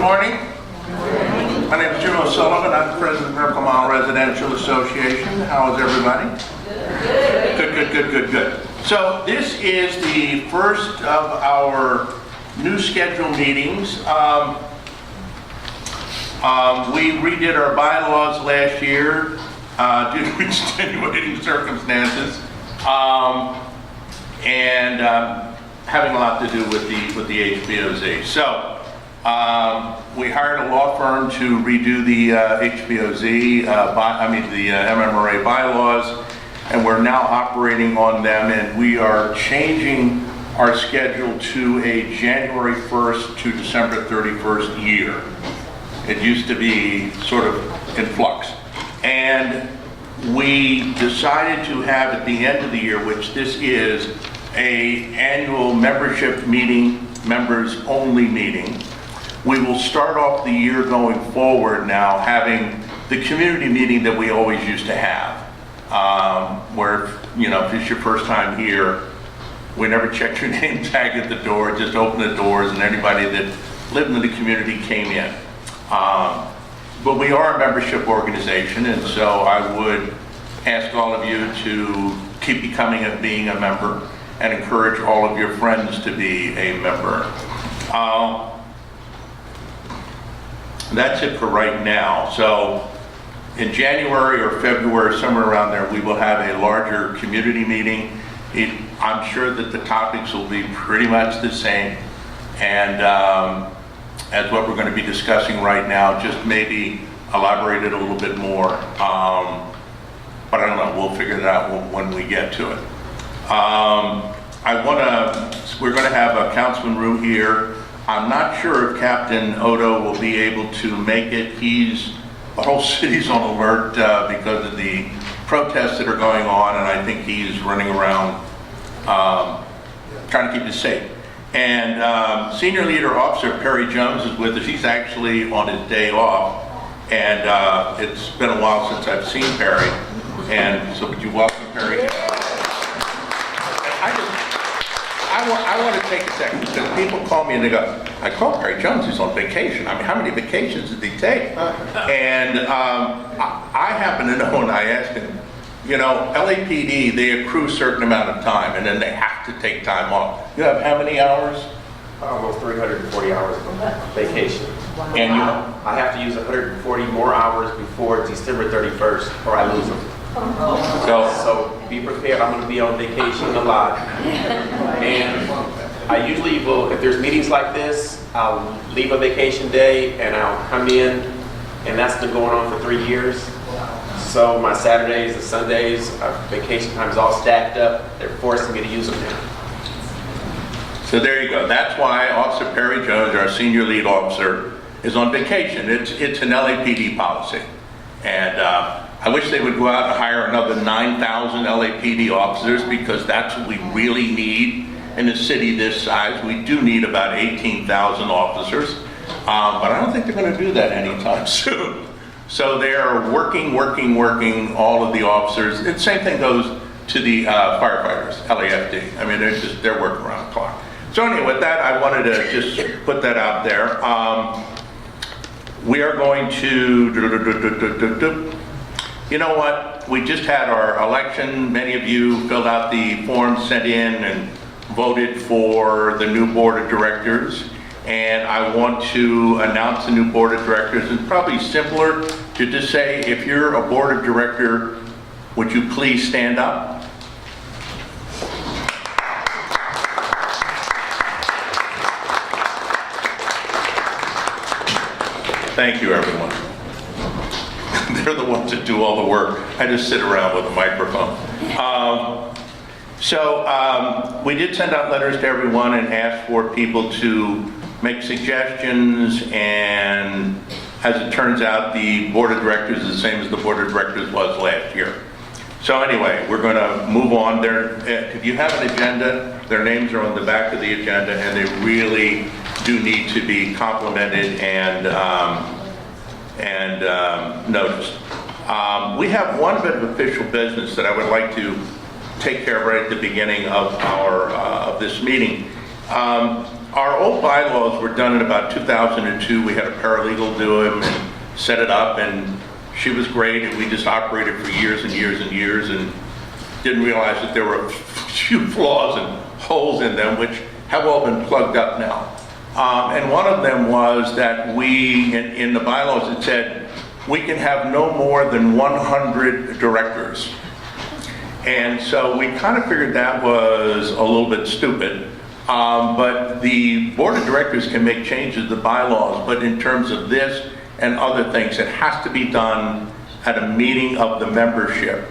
morning. My name is Jim O'Sullivan. I'm the president of Miracle Mile Residential Association. How is everybody? Good. So this is the first of our new scheduled meetings. We redid our bylaws last year due to extenuating circumstances, and having a lot to do with the HBOZ. So we hired a law firm to redo the HBOZ, the MMRA bylaws, and we're now operating on them, and we are changing our schedule to a January 1st to December 31st year. It used to be sort of in flux. And we decided to have at the end of the year, which this is, a annual membership meeting, members only meeting. We will start off the year going forward now having the community meeting that we always used to have, where, you know, if it's your first time here, we never checked your name tag at the door, just opened the doors and anybody that lived in the community came in. But we are a membership organization, and so I would ask all of you to keep becoming and being a member and encourage all of your friends to be a member. That's it for right now. So in January or February, somewhere around there, we will have a larger community meeting. I'm sure that the topics will be pretty much the same, and as what we're going to be discussing right now, just maybe elaborate it a little bit more. But I don't know, we'll figure that out when we get to it. We're going to have a Councilman Rue here. I'm not sure if Captain Odo will be able to make it. The whole city's on alert because of the protests that are going on, and I think he's running around trying to keep us safe. And Senior Leader Officer Perry Jones is with us. He's actually on his day off, and it's been a while since I've seen Perry, and so would you welcome Perry? I want to take a second, because people call me and they go, I called Perry Jones, he's on vacation. I mean, how many vacations did he take? And I happen to know, and I asked him, you know, LAPD, they accrue a certain amount of time, and then they have to take time off. You have how many hours? Almost 340 hours of vacation. And you? I have to use 140 more hours before December 31st, or I lose them. So be prepared, I'm going to be on vacation a lot. And I usually will, if there's meetings like this, I'll leave a vacation day and I'll come in, and that's been going on for 3 years. So my Saturdays and Sundays, vacation time is all stacked up. They're forcing me to use them now. So there you go. That's why Officer Perry Jones, our Senior Lead Officer, is on vacation. It's an LAPD policy. And I wish they would go out and hire another 9,000 LAPD officers, because that's what we really need in a city this size. We do need about 18,000 officers, but I don't think they're going to do that anytime soon. So they are working, all of the officers. And same thing goes to the firefighters, LAFD. I mean, they're working around the clock. So anyway, with that, I wanted to just put that out there. We are going to, you know what? We just had our election. Many of you filled out the forms, sent in, and voted for the new board of directors. And I want to announce the new board of directors. It's probably simpler to just say, if you're a board of director, would you please stand up? Thank you, everyone. They're the ones that do all the work. I just sit around with a microphone. We did send out letters to everyone and asked for people to make suggestions, and as it turns out, the board of directors is the same as the board of directors was last year. So anyway, we're going to move on. If you have an agenda, their names are on the back of the agenda, and they really do need to be complimented and noticed. We have one bit of official business that I would like to take care of right at the beginning of our of this meeting. Our old bylaws were done in about 2002. We had a paralegal do them and set it up, and she was great, and we just operated for years and years and years and didn't realize that there were a few flaws and holes in them, which have all been plugged up now. And one of them was that we, in the bylaws, it said, we can have no more than 100 directors. And so we kind of figured that was a little bit stupid. But the board of directors can make changes to the bylaws, but in terms of this and other things, it has to be done at a meeting of the membership.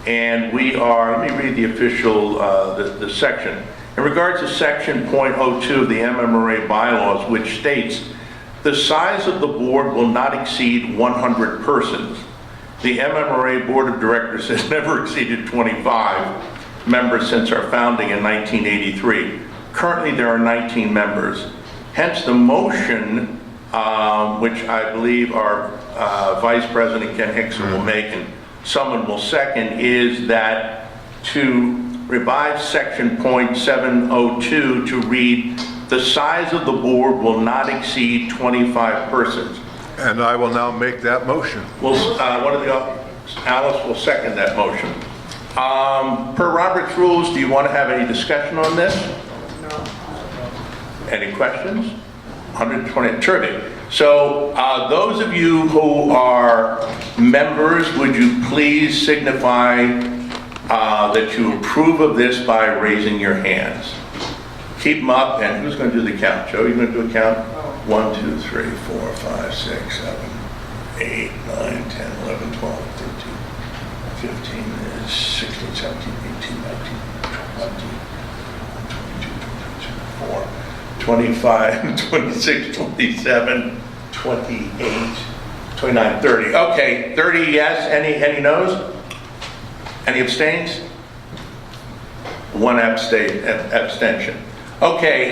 And we are, let me read the official, the section. In regards to section .02 of the MMRA bylaws, which states, the size of the board will not exceed 100 persons. The MMRA board of directors has never exceeded 25 members since our founding in 1983. Currently, there are 19 members. Hence, the motion, which I believe our Vice President Ken Hickson will make and someone will second, is that to revise section .702 to read, the size of the board will not exceed 25 persons. And I will now make that motion. Well, Alice will second that motion. Per Robert's rules, do you want to have any discussion on this? Any questions? 120, terrific. So those of you who are members, would you please signify that you approve of this by raising your hands? Keep them up, and who's going to do the count? Joe, you going to do a count? 1, 2, 3, 4, 5, 6, 7, 8, 9, 10, 11, 12, 13, 15, 16, 17, 18, 19, 20, 22, 23, 24, 25, 26, 27, 28, 29, 30. Okay, 30 yes. Any no's? Any abstains? One abstention. Okay,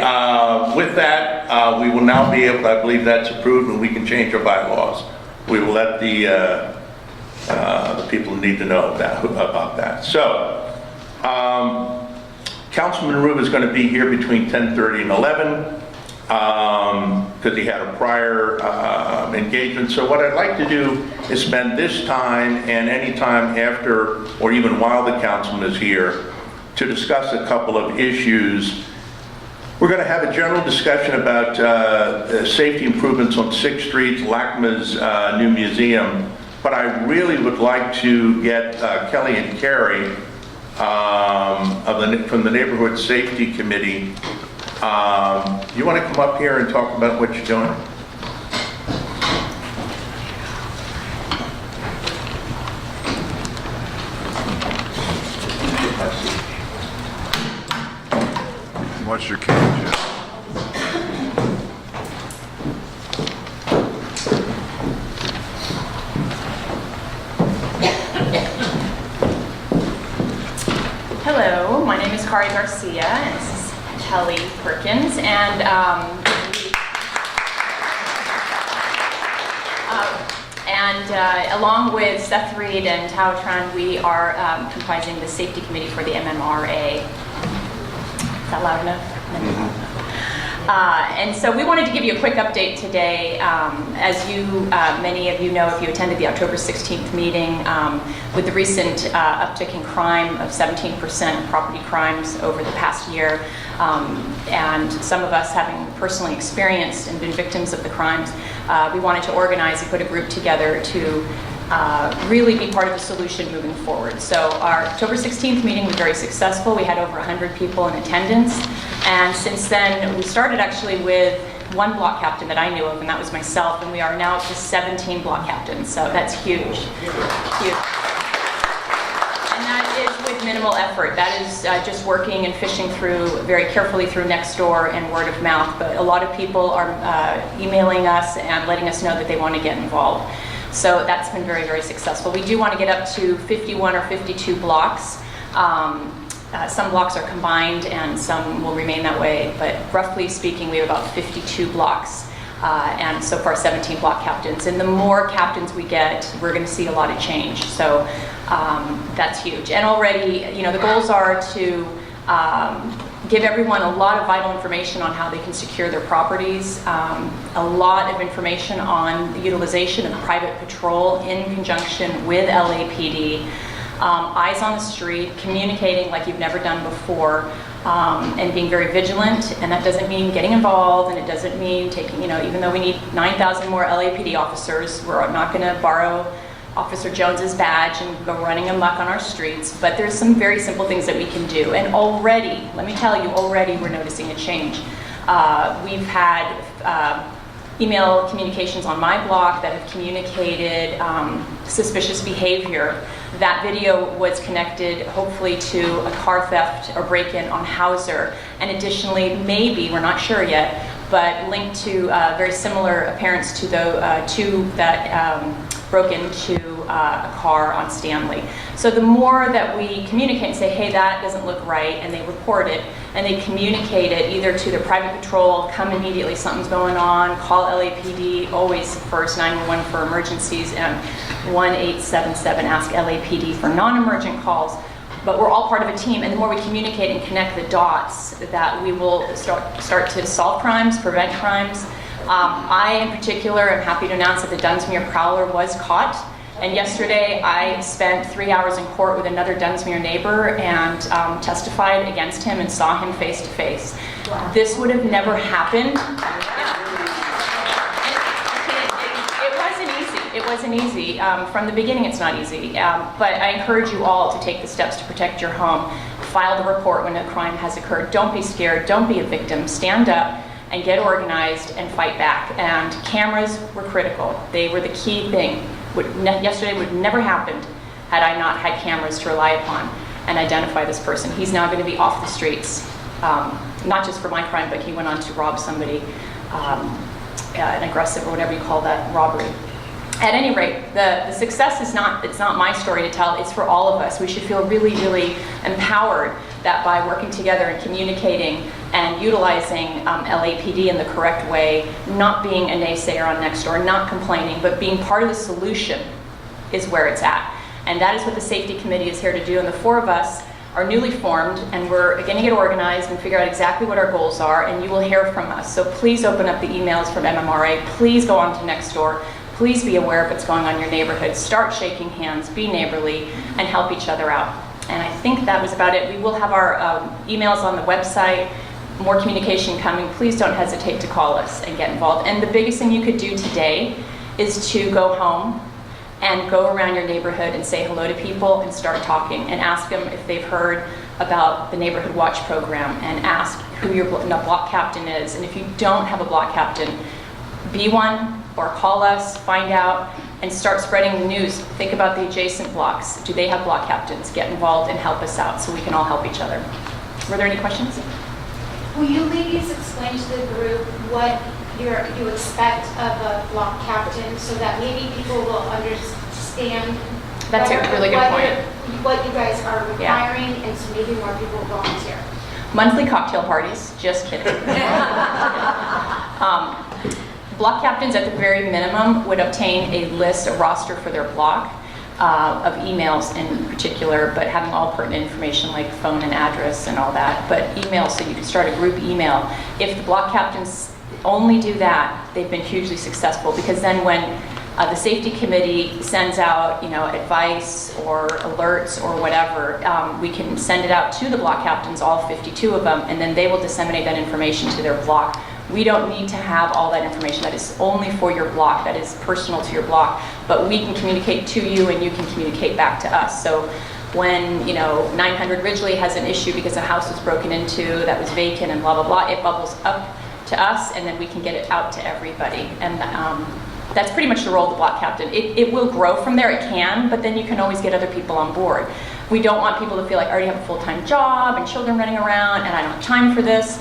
with that, we will now be able, I believe that's approved, and we can change our bylaws. We will let the people who need to know about that. So, Councilman Rube is going to be here between 10:30 and 11 because he had a prior engagement. So what I'd like to do is spend this time and any time after or even while the councilman is here to discuss a couple of issues. We're going to have a general discussion about safety improvements on 6th Street, LACMA's new museum, but I really would like to get Kelly and Carrie from the Neighborhood Safety Committee. You want to come up here and talk about what you're doing? What's your cage? Hello, my name is Kari Garcia, and this is Kelly Perkins, and along with Seth Reed and Tao Tran, we are comprising the safety committee for the MMRA. Is that loud enough? And so we wanted to give you a quick update today. As you, many of you know, if you attended the October 16th meeting, with the recent uptick in crime of 17% property crimes over the past year, and some of us having personally experienced and been victims of the crimes, we wanted to organize and put a group together to really be part of the solution moving forward. So our October 16th meeting was very successful. We had over 100 people in attendance. And since then, we started actually with one block captain that I knew of, and that was myself. And we are now up to 17 block captains. So that's huge. Huge. And that is with minimal effort. That is just working and fishing through very carefully through Nextdoor and word of mouth. But a lot of people are emailing us and letting us know that they want to get involved. So that's been very, very successful. We do want to get up to 51 or 52 blocks. Some blocks are combined and some will remain that way, but roughly speaking, we have about 52 blocks. And so far 17 block captains. And the more captains we get, we're going to see a lot of change. So that's huge. And already, you know, the goals are to give everyone a lot of vital information on how they can secure their properties, a lot of information on the utilization of private patrol in conjunction with LAPD, eyes on the street, communicating like you've never done before, and being very vigilant. And that doesn't mean getting involved, and it doesn't mean taking, even though we need 9,000 more LAPD officers, we're not going to borrow Officer Jones's badge and go running amok on our streets, but there's some very simple things that we can do. And already, let me tell you, already we're noticing a change. We've had email communications on my blog that have communicated suspicious behavior. That video was connected, hopefully, to a car theft or break-in on Hauser, and additionally, maybe, we're not sure yet, but linked to very similar appearance to the two that broke into a car on Stanley. So the more that we communicate and say, hey, that doesn't look right, and they report it, and they communicate it either to their private patrol, come immediately, something's going on, call LAPD, always first 911 for emergencies, and 1-877 ask LAPD for non-emergent calls. But we're all part of a team, and the more we communicate and connect the dots, that we will start to solve crimes, prevent crimes. I, in particular, am happy to announce that the Dunsmuir Prowler was caught. And yesterday, I spent 3 hours in court with another Dunsmuir neighbor and testified against him and saw him face to face. Wow. This would have never happened. It wasn't easy. From the beginning, it's not easy. But I encourage you all to take the steps to protect your home. File the report when a crime has occurred. Don't be scared. Don't be a victim. Stand up and get organized and fight back. And cameras were critical. They were the key thing. Yesterday would have never happened had I not had cameras to rely upon and identify this person. He's now going to be off the streets, not just for my crime, but he went on to rob somebody, an aggressive or whatever you call that, robbery. At any rate, the success is it's not my story to tell, it's for all of us. We should feel really, really empowered that by working together and communicating and utilizing LAPD in the correct way, not being a naysayer on Nextdoor, not complaining, but being part of the solution is where it's at. And that is what the safety committee is here to do. And the four of us are newly formed, and we're going to get organized and figure out exactly what our goals are, and you will hear from us. So please open up the emails from MMRA. Please go on to Nextdoor. Please be aware of what's going on in your neighborhood. Start shaking hands, be neighborly, and help each other out. And I think that was about it. We will have our emails on the website, more communication coming. Please don't hesitate to call us and get involved. And the biggest thing you could do today is to go home and go around your neighborhood and say hello to people and start talking and ask them if they've heard about the Neighborhood Watch program, and ask who your block captain is. And if you don't have a block captain, be one, or call us, find out, and start spreading the news. Think about the adjacent blocks. Do they have block captains? Get involved and help us out so we can all help each other. Were there any questions? Will you ladies explain to the group what you expect of a block captain so that maybe people will understand? That's a really good point. What you guys are requiring, and so maybe more people will volunteer. Monthly cocktail parties, just kidding. Block captains at the very minimum would obtain a list, a roster for their block of emails in particular, but having all pertinent information like phone and address and all that, but email, so you can start a group email. If the block captains only do that, they've been hugely successful, because then when the safety committee sends out, advice or alerts or whatever, we can send it out to the block captains, all 52 of them, and then they will disseminate that information to their block. We don't need to have all that information. That is only for your block. That is personal to your block. But we can communicate to you, and you can communicate back to us. So when 900 Ridgely has an issue because a house was broken into that was vacant and blah blah blah, it bubbles up to us, and then we can get it out to everybody. And that's pretty much the role of the block captain. It will grow from there. It can, but then you can always get other people on board. We don't want people to feel like I already have a full-time job and children running around and I don't have time for this.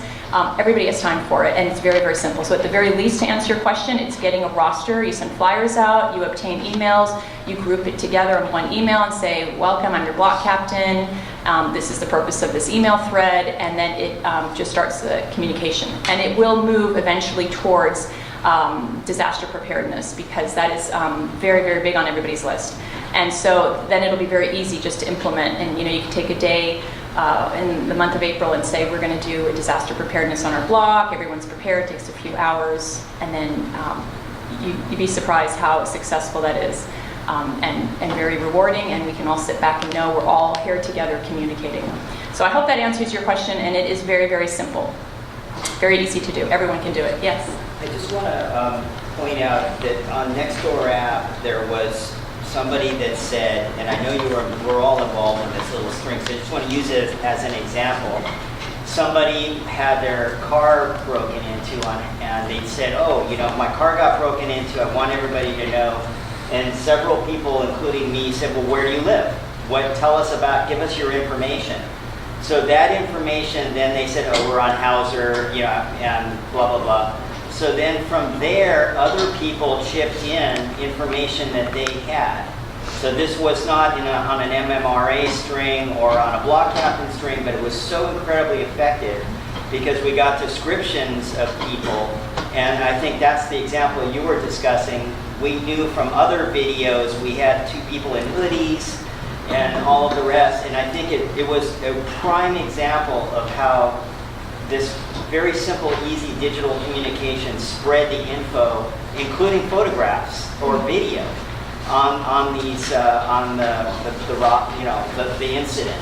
Everybody has time for it, and it's very, very simple. So at the very least, to answer your question, it's getting a roster. You send flyers out, you obtain emails, you group it together in one email and say, welcome, I'm your block captain, this is the purpose of this email thread, and then it just starts the communication. And it will move eventually towards disaster preparedness, because that is very, very big on everybody's list. And so then it'll be very easy just to implement, and you can take a day in the month of April and say we're going to do a disaster preparedness on our block. Everyone's prepared, takes a few hours, and then you'd be surprised how successful that is, and very rewarding, and we can all sit back and know we're all here together communicating. So I hope that answers your question, and it is very, very simple. Very easy to do. Everyone can do it. Yes? I just want to point out that on Nextdoor app, there was somebody that said, and I know we're all involved in this little string, so I just want to use it as an example. Somebody had their car broken into and they said, oh, you know, my car got broken into, I want everybody to know. And several people, including me, said, well, where do you live? Tell us about, give us your information. So that information, then they said, oh, we're on Hauser, you know, and blah, blah, blah. So then from there, other people chipped in information that they had. So this was not on an MMRA string or on a block captain string, but it was so incredibly effective because we got descriptions of people. And I think that's the example you were discussing. We knew from other videos, we had 2 people in hoodies and all of the rest. And I think it was a prime example of how this very simple, easy digital communication spread the info, including photographs or video, on these the incident.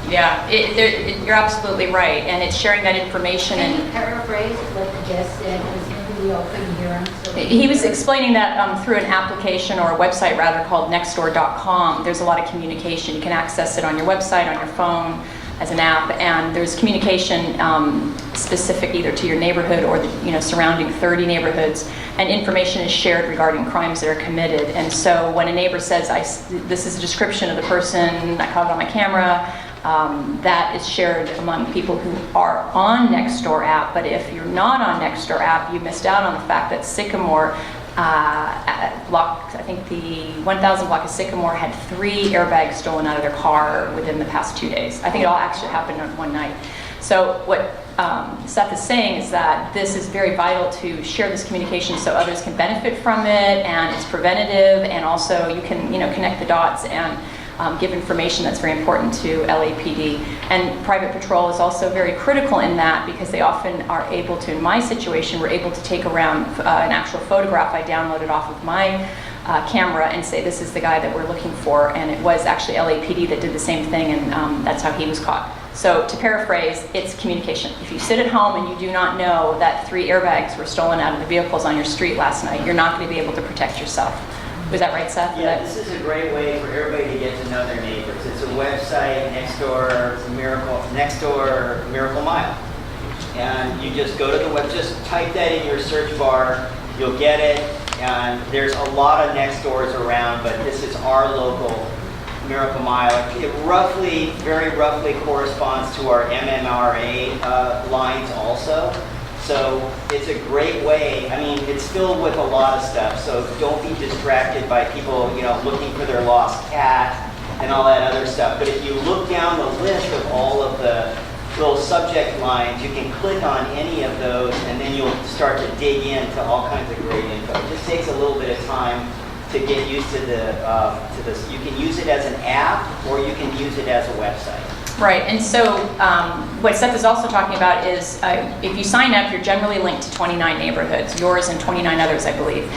Yeah, you're absolutely right, and it's sharing that information. Can you paraphrase what the guest said, because maybe we all couldn't hear him? So He was explaining that through an application or a website rather called nextdoor.com. There's a lot of communication. You can access it on your website, on your phone, as an app, and there's communication specific either to your neighborhood or the surrounding 30 neighborhoods, and information is shared regarding crimes that are committed. And so when a neighbor says, this is a description of the person, I caught it on my camera, that is shared among people who are on Nextdoor app. But if you're not on Nextdoor app, you missed out on the fact that Sycamore block, I think the 1000 block of Sycamore had 3 airbags stolen out of their car within the past 2 days. I think it all actually happened on one night. So what Seth is saying is that this is very vital to share this communication so others can benefit from it, and it's preventative, and also you can connect the dots and give information that's very important to LAPD. And private patrol is also very critical in that, because they often are able to, in my situation, we're able to take around an actual photograph I downloaded off of my camera and say, this is the guy that we're looking for. And it was actually LAPD that did the same thing, and that's how he was caught. So to paraphrase, it's communication. If you sit at home and you do not know that 3 airbags were stolen out of the vehicles on your street last night, you're not going to be able to protect yourself. Was that right, Seth? Yeah, this is a great way for everybody to get to know their neighbors. It's a website, Nextdoor Miracle Mile. And you just go to the web, just type that in your search bar, you'll get it. And there's a lot of Nextdoors around, but this is our local Miracle Mile. It very roughly corresponds to our MMRA lines also. So it's a great way. I mean, it's filled with a lot of stuff, so don't be distracted by people, looking for their lost cat and all that other stuff. But if you look down the list of all of the little subject lines, you can click on any of those, and then you'll start to dig into all kinds of great info. It just takes a little bit of time to get used to this. You can use it as an app, or you can use it as a website. Right, and so what Seth is also talking about is if you sign up, you're generally linked to 29 neighborhoods, yours and 29 others, I believe.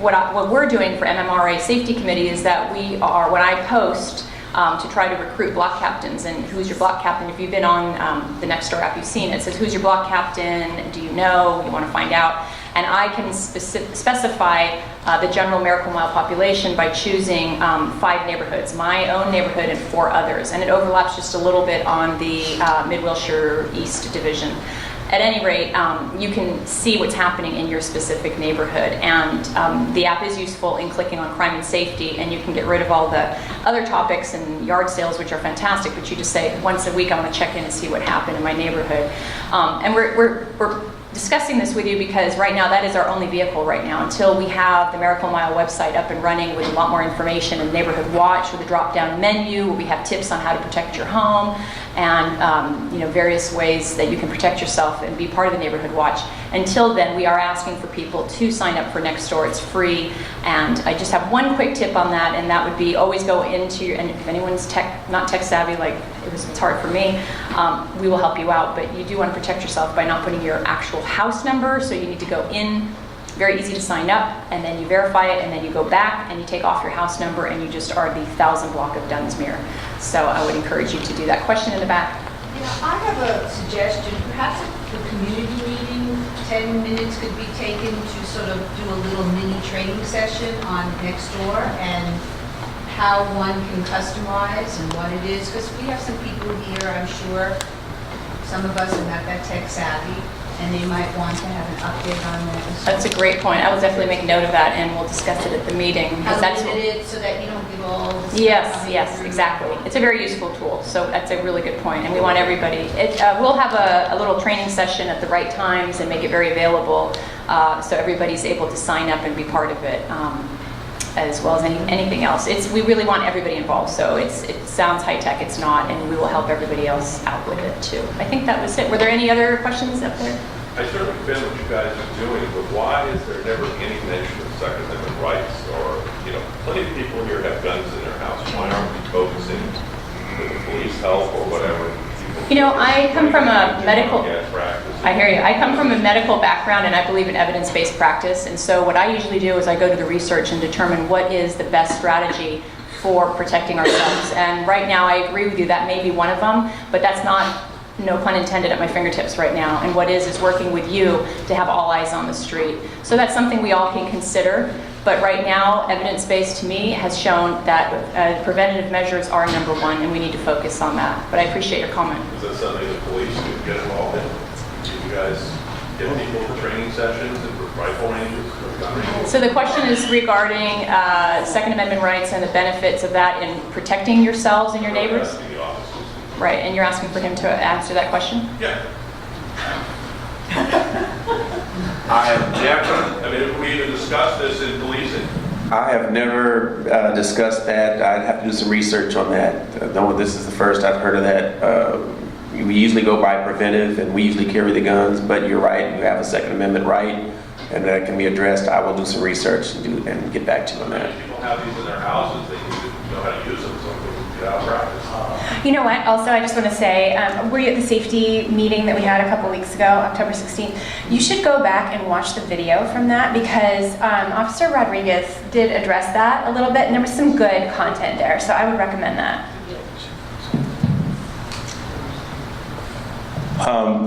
What we're doing for MMRA Safety Committee is that when I post to try to recruit block captains, and who's your block captain? If you've been on the Nextdoor app, you've seen it. It says, who's your block captain? Do you know? You want to find out? And I can specify the general Miracle Mile population by choosing 5 neighborhoods, my own neighborhood and 4 others. And it overlaps just a little bit on the Mid-Wilshire East Division. At any rate, you can see what's happening in your specific neighborhood. And the app is useful in clicking on crime and safety, and you can get rid of all the other topics and yard sales, which are fantastic, but you just say, once a week I want to check in and see what happened in my neighborhood. And we're discussing this with you because right now that is our only vehicle right now until we have the Miracle Mile website up and running with a lot more information, and Neighborhood Watch with a drop-down menu where we have tips on how to protect your home and various ways that you can protect yourself and be part of the Neighborhood Watch. Until then, we are asking for people to sign up for Nextdoor. It's free, and I just have one quick tip on that, and that would be always go into your, and if anyone's not tech savvy like it's hard for me, we will help you out. But you do want to protect yourself by not putting your actual house number. So you need to go in, very easy to sign up, and then you verify it, and then you go back and you take off your house number, and you just are the 1,000 block of Dunsmuir. So I would encourage you to do that. Question in the back. I have a suggestion. Perhaps at the community meeting, 10 minutes could be taken to sort of do a little mini training session on Nextdoor and how one can customize and what it is. Because we have some people here, I'm sure, some of us are not that tech savvy, and they might want to have an update on that. as well. That's a great point. I will definitely make note of that, and we'll discuss it at the meeting. How because that's limited, so that you don't give all the stuff. Yes, exactly. It's a very useful tool, so that's a really good point, and we want everybody. We'll have a little training session at the right times and make it very available, so everybody's able to sign up and be part of it, as well as anything else. We really want everybody involved, so it sounds high-tech, it's not, and we will help everybody else out with it, too. I think that was it. Were there any other questions up there? I certainly feel what you guys are doing, but why is there never any mention of Second Amendment rights? Or, plenty of people here have guns in their house. Why aren't we focusing with the police help or whatever? I come from a medical... Gas practice. I hear you. I come from a medical background, and I believe in evidence-based practice. And so what I usually do is I go to the research and determine what is the best strategy for protecting ourselves. And right now, I agree with you, that may be one of them, but that's not, no pun intended, at my fingertips right now. And what is working with you to have all eyes on the street. So that's something we all can consider. But right now, evidence-based to me has shown that preventative measures are number one, and we need to focus on that. But I appreciate your comment. Is that something the police could get involved in? Do you guys get people for training sessions and for rifle ranges? So the question is regarding Second Amendment rights and the benefits of that in protecting yourselves and your neighbors? Asking the officers. Right, and you're asking for him to answer that question? Yeah. I have never, I mean, if we even discussed this in policing, I have never discussed that. I'd have to do some research on that. No, this is the first I've heard of that. We usually go by preventive, and we usually carry the guns, but you're right, you have a Second Amendment right, and that can be addressed. I will do some research and get back to you on that. many people have these in their houses, they need to know how to use them, so we can get out of practice. You know what? Also, I just want to say, were you at the safety meeting that we had a couple weeks ago, October 16th? You should go back and watch the video from that, because Officer Rodriguez did address that a little bit, and there was some good content there, so I would recommend that.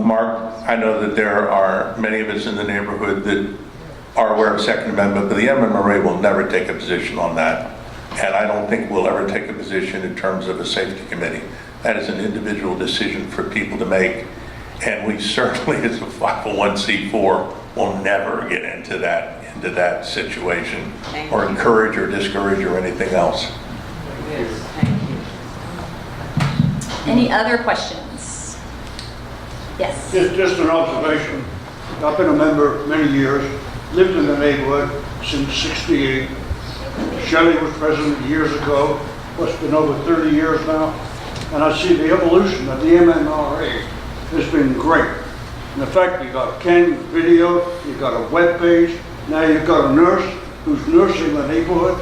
Mark, I know that there are many of us in the neighborhood that are aware of Second Amendment, but the MMRA will never take a position on that. And I don't think we'll ever take a position in terms of a safety committee. That is an individual decision for people to make. And we certainly, as a 501c4, will never get into that situation or encourage or discourage or anything else. Any other questions? Yes. Just an observation. I've been a member many years, lived in the neighborhood since '68. Shelley was president years ago, it's been over 30 years now, and I see the evolution of the MMRA has been great. And the fact you got a canned video, you got a web page, now you've got a nurse who's nursing the neighborhood.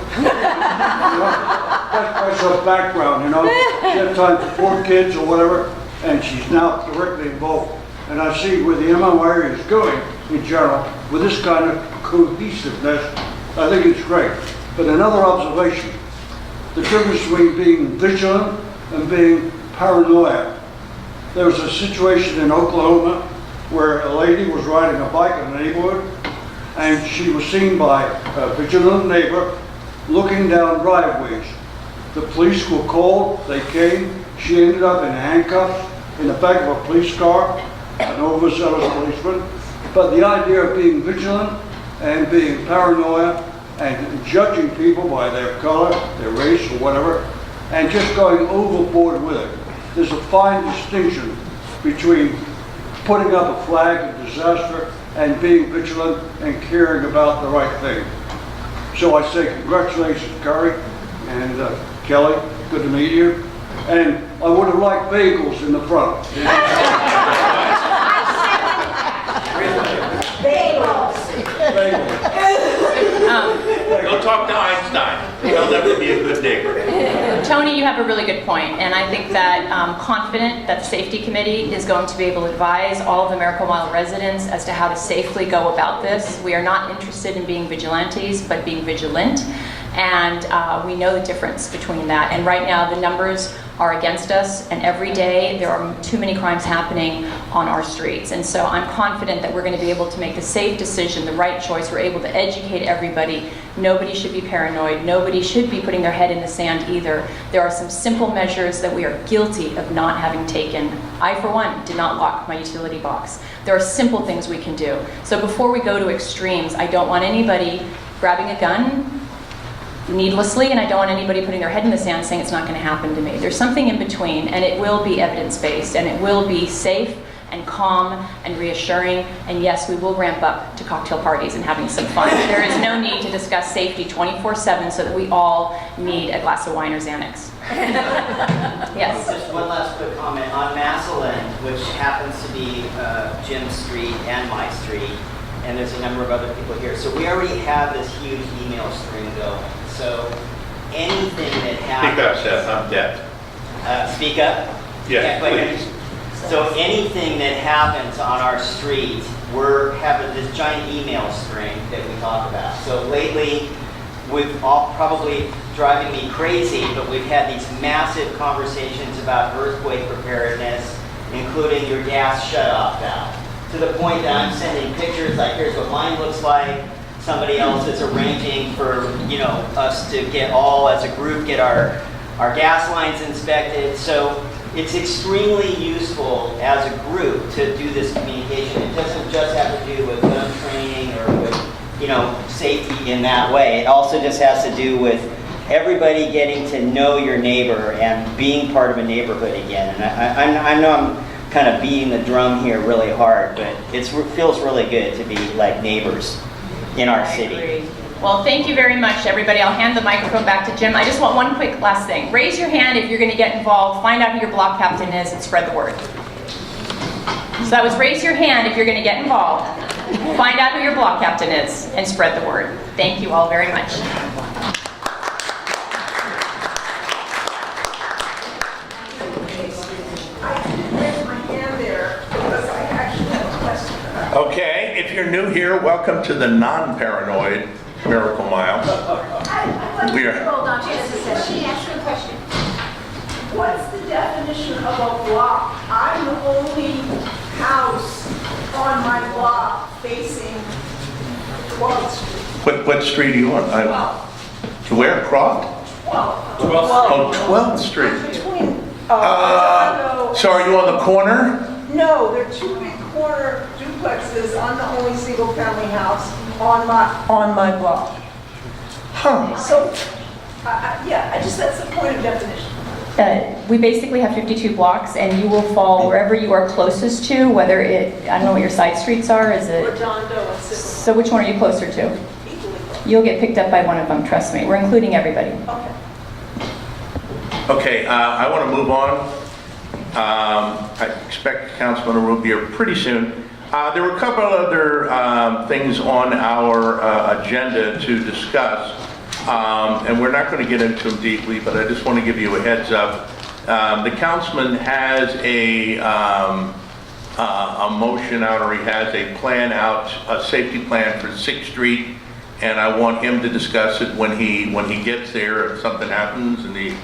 That's her background, She had time for 4 kids or whatever, and she's now directly involved. And I see where the MMRA is going in general with this kind of cohesiveness. I think it's great. But another observation, the difference between being vigilant and being paranoid. There was a situation in Oklahoma where a lady was riding a bike in the neighborhood, and she was seen by a vigilant neighbor looking down driveways. The police were called, they came, she ended up in handcuffs in the back of a police car, an overzealous policeman. But the idea of being vigilant and being paranoid and judging people by their color, their race, or whatever, and just going overboard with it. There's a fine distinction between putting up a flag of disaster and being vigilant and caring about the right thing. So I say congratulations, Curry and Kelly, good to meet you. And I would have liked bagels in the front. Go talk to Einstein. He'll never be a good neighbor. Tony, Tony, you have a really good point, and I think that I'm confident that the safety committee is going to be able to advise all of the Miracle Mile residents as to how to safely go about this. We are not interested in being vigilantes, but being vigilant, and we know the difference between that. And right now, the numbers are against us, and every day there are too many crimes happening on our streets. And so I'm confident that we're going to be able to make the safe decision, the right choice. We're able to educate everybody. Nobody should be paranoid. Nobody should be putting their head in the sand either. There are some simple measures that we are guilty of not having taken. I, for one, did not lock my utility box. There are simple things we can do. So before we go to extremes, I don't want anybody grabbing a gun needlessly, and I don't want anybody putting their head in the sand saying it's not going to happen to me. There's something in between, and it will be evidence-based, and it will be safe and calm and reassuring, and yes, we will ramp up to cocktail parties and having some fun. There is no need to discuss safety 24/7 so that we all need a glass of wine or Xanax. Yes? Just one last quick comment. On Massillon, which happens to be Jim's street and my street, and there's a number of other people here. So we already have this huge email string going. So anything that happens... Speak up, Seth, I'm deaf. Speak up? Yeah, Can't quite hear you. So anything that happens on our street, we're having this giant email string that we talk about. So lately, we've all probably driving me crazy, but we've had these massive conversations about earthquake preparedness, including your gas shutoff valve. To the point that I'm sending pictures like, here's what mine looks like. Somebody else is arranging for, us to get all, as a group, get our gas lines inspected. So it's extremely useful as a group to do this communication. It doesn't just have to do with gun training or with, safety in that way. It also just has to do with everybody getting to know your neighbor and being part of a neighborhood again. And I know I'm kind of beating the drum here really hard, but it feels really good to be like neighbors in our city. Agree. Well, thank you very much, everybody. I'll hand the microphone back to Jim. I just want one quick last thing. Raise your hand if you're going to get involved. Find out who your block captain is and spread the word. So that was raise your hand if you're going to get involved. Find out who your block captain is and spread the word. Thank you all very much. Okay, if you're new here, welcome to the non-paranoid Miracle Mile. We are. Hold on, she asked you a question. What's the definition of a block? I'm the only house on my block facing 12th Street. What street are you on? Where? Croft? 12th. Oh, 12th Street. Between, So are you on the corner? No, there are two big corner duplexes. I'm the only single family house on my block. Huh. So, that's the point of definition. We basically have 52 blocks, and you will fall wherever you are closest to, whether I don't know what your side streets are, is it? Redondo and Sycamore. So which one are you closer to? Equally close. You'll get picked up by one of them, trust me. We're including everybody. Okay. Okay, I want to move on. I expect Councilman will be here pretty soon. There were a couple other things on our agenda to discuss, and we're not going to get into them deeply, but I just want to give you a heads up. The councilman has a motion out, or he has a plan out, a safety plan for 6th Street, and I want him to discuss it when he gets there. If something happens and he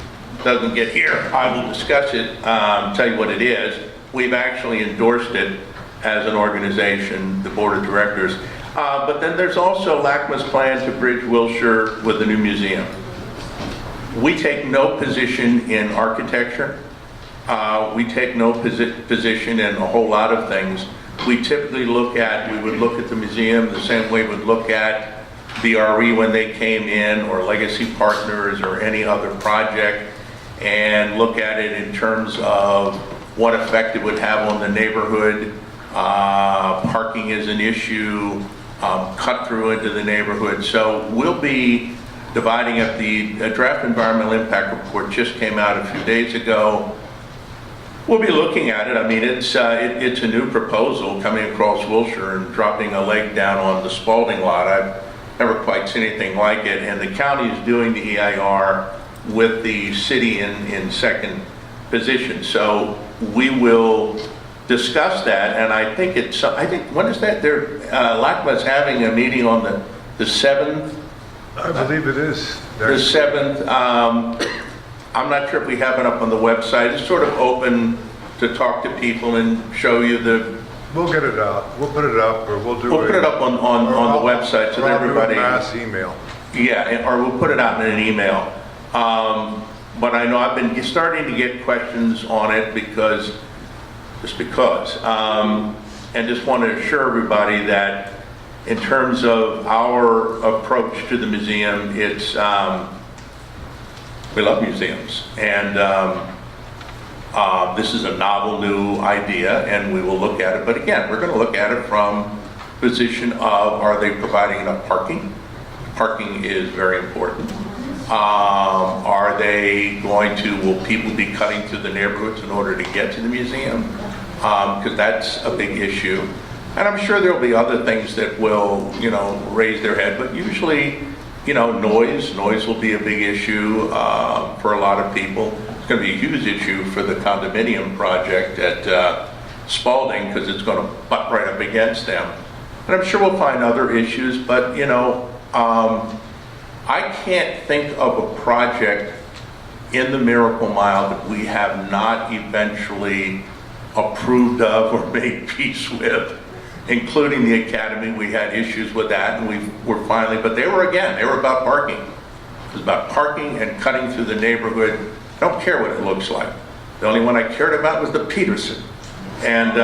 doesn't get here, I will discuss it, tell you what it is. We've actually endorsed it as an organization, the board of directors. But then there's also LACMA's plan to bridge Wilshire with the new museum. We take no position in architecture. We take no position in a whole lot of things. We would look at the museum the same way we would look at the RE when they came in, or Legacy Partners, or any other project, and look at it in terms of what effect it would have on the neighborhood. Parking is an issue, cut through into the neighborhood. So we'll be dividing up the draft environmental impact report just came out a few days ago. We'll be looking at it. I mean, it's a new proposal coming across Wilshire and dropping a leg down on the Spalding lot. I've never quite seen anything like it. And the county is doing the EIR with the city in second position. So we will discuss that, and I think when is that? LACMA's having a meeting on the 7th. I believe it is. The 7th. I'm not sure if we have it up on the website. It's sort of open to talk to people and show you We'll get it out. We'll put it up, or we'll do we'll put it up on the website so that everybody. Mass email. Yeah, or we'll put it out in an email. But I know I've been starting to get questions on it and just want to assure everybody that in terms of our approach to the museum, it's, we love museums. And this is a novel new idea, and we will look at it. But again, we're going to look at it from the position of, are they providing enough parking? Parking is very important. Are they will people be cutting through the neighborhoods in order to get to the museum? Because that's a big issue. And I'm sure there'll be other things that will, raise their head, but usually, noise will be a big issue for a lot of people. It's going to be a huge issue for the condominium project at Spalding because it's going to butt right up against them. And I'm sure we'll find other issues, but, I can't think of a project in the Miracle Mile that we have not eventually approved of or made peace with, including the Academy. We had issues with that, and we're finally, but they were about parking. It was about parking and cutting through the neighborhood. I don't care what it looks like. The only one I cared about was the Peterson. And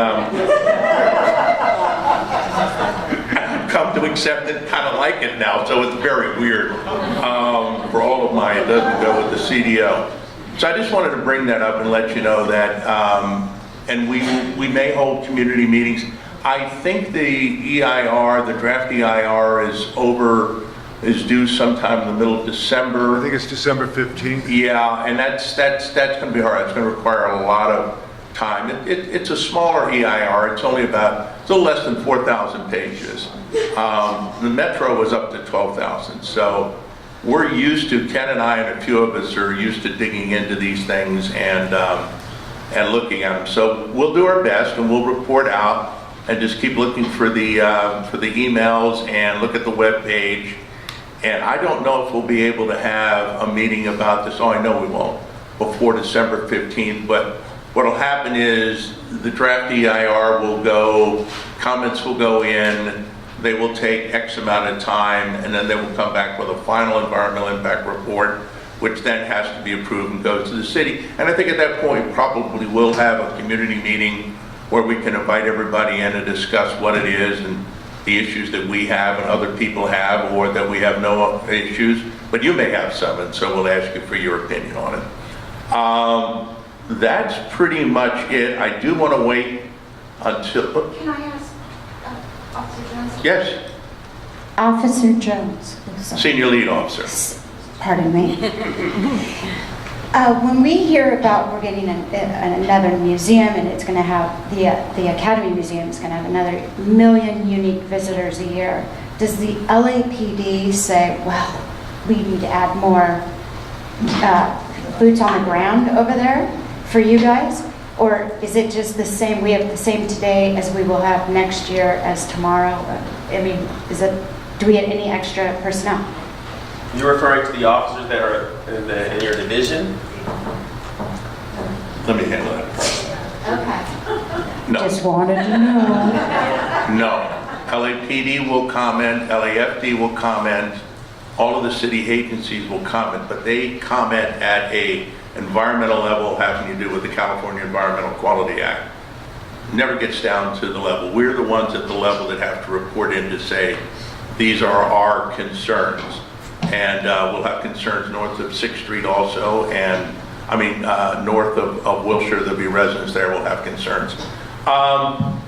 come to accept it, kind of like it now, so it's very weird. For all of mine, it doesn't go with the CDO. So I just wanted to bring that up and let you know that, and we may hold community meetings. I think the EIR, the draft EIR is due sometime in the middle of December. I think it's December 15th. Yeah, and that's going to be hard. It's going to require a lot of time. It's a smaller EIR. It's only about, it's a little less than 4,000 pages. The Metro was up to 12,000. So we're used to, Ken and I and a few of us are used to digging into these things and looking at them. So we'll do our best and we'll report out and just keep looking for the emails and look at the web page. And I don't know if we'll be able to have a meeting about this. Oh, I know we won't before December 15th, but what'll happen is the draft EIR will go, comments will go in, they will take X amount of time, and then they will come back with a final environmental impact report, which then has to be approved and goes to the city. And I think at that point, probably we'll have a community meeting where we can invite everybody in and discuss what it is and the issues that we have and other people have, or that we have no issues, but you may have some, and so we'll ask you for your opinion on it. That's pretty much it. I do want to wait until... Can I ask Officer Jones? Yes, Officer Jones. Senior Lead Officer. Pardon me. When we hear about we're getting another museum and it's going to have, the Academy Museum is going to have another 1 million unique visitors a year, does the LAPD say, well, we need to add more boots on the ground over there for you guys? Or is it just the same, we have the same today as we will have next year as tomorrow? I mean, do we have any extra personnel? You're referring to the officers that are in your division? Let me handle that. Okay. No. Just wanted to know. No. LAPD will comment, LAFD will comment, all of the city agencies will comment, but they comment at a environmental level having to do with the California Environmental Quality Act. Never gets down to the level. We're the ones at the level that have to report in to say, these are our concerns. And we'll have concerns north of 6th Street also, and north of Wilshire, there'll be residents there will have concerns. I'm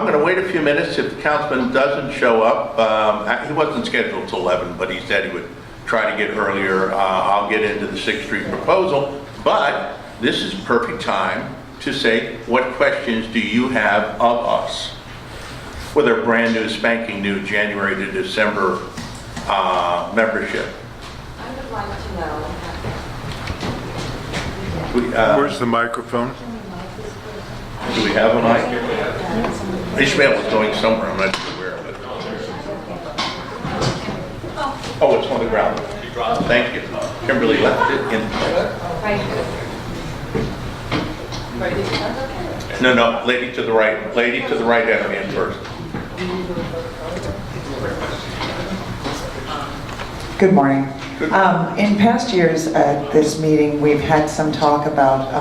going to wait a few minutes. If the councilman doesn't show up, he wasn't scheduled till 11, but he said he would try to get earlier. I'll get into the 6th Street proposal, but this is perfect time to say, what questions do you have of us? With our brand new, spanking new January to December membership. I would like to know, Where's the microphone? Do we have a mic? Ishmael was going somewhere, I'm not sure where, but. Oh, it's on the ground. Thank you. Kimberly left it in. No, lady to the right had her hand first. Good morning. In past years at this meeting, we've had some talk about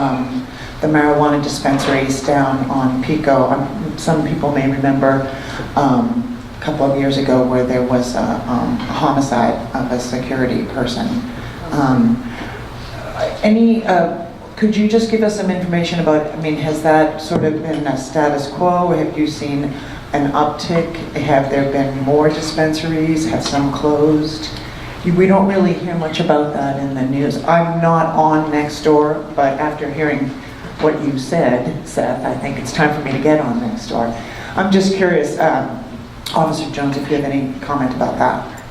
the marijuana dispensaries down on Pico. Some people may remember a couple of years ago where there was a homicide of a security person. Could you just give us some information about, has that sort of been a status quo? Have you seen an uptick? Have there been more dispensaries? Have some closed? We don't really hear much about that in the news. I'm not on Nextdoor, but after hearing what you said, Seth, I think it's time for me to get on Nextdoor. I'm just curious, Officer Jones, if you have any comment about that.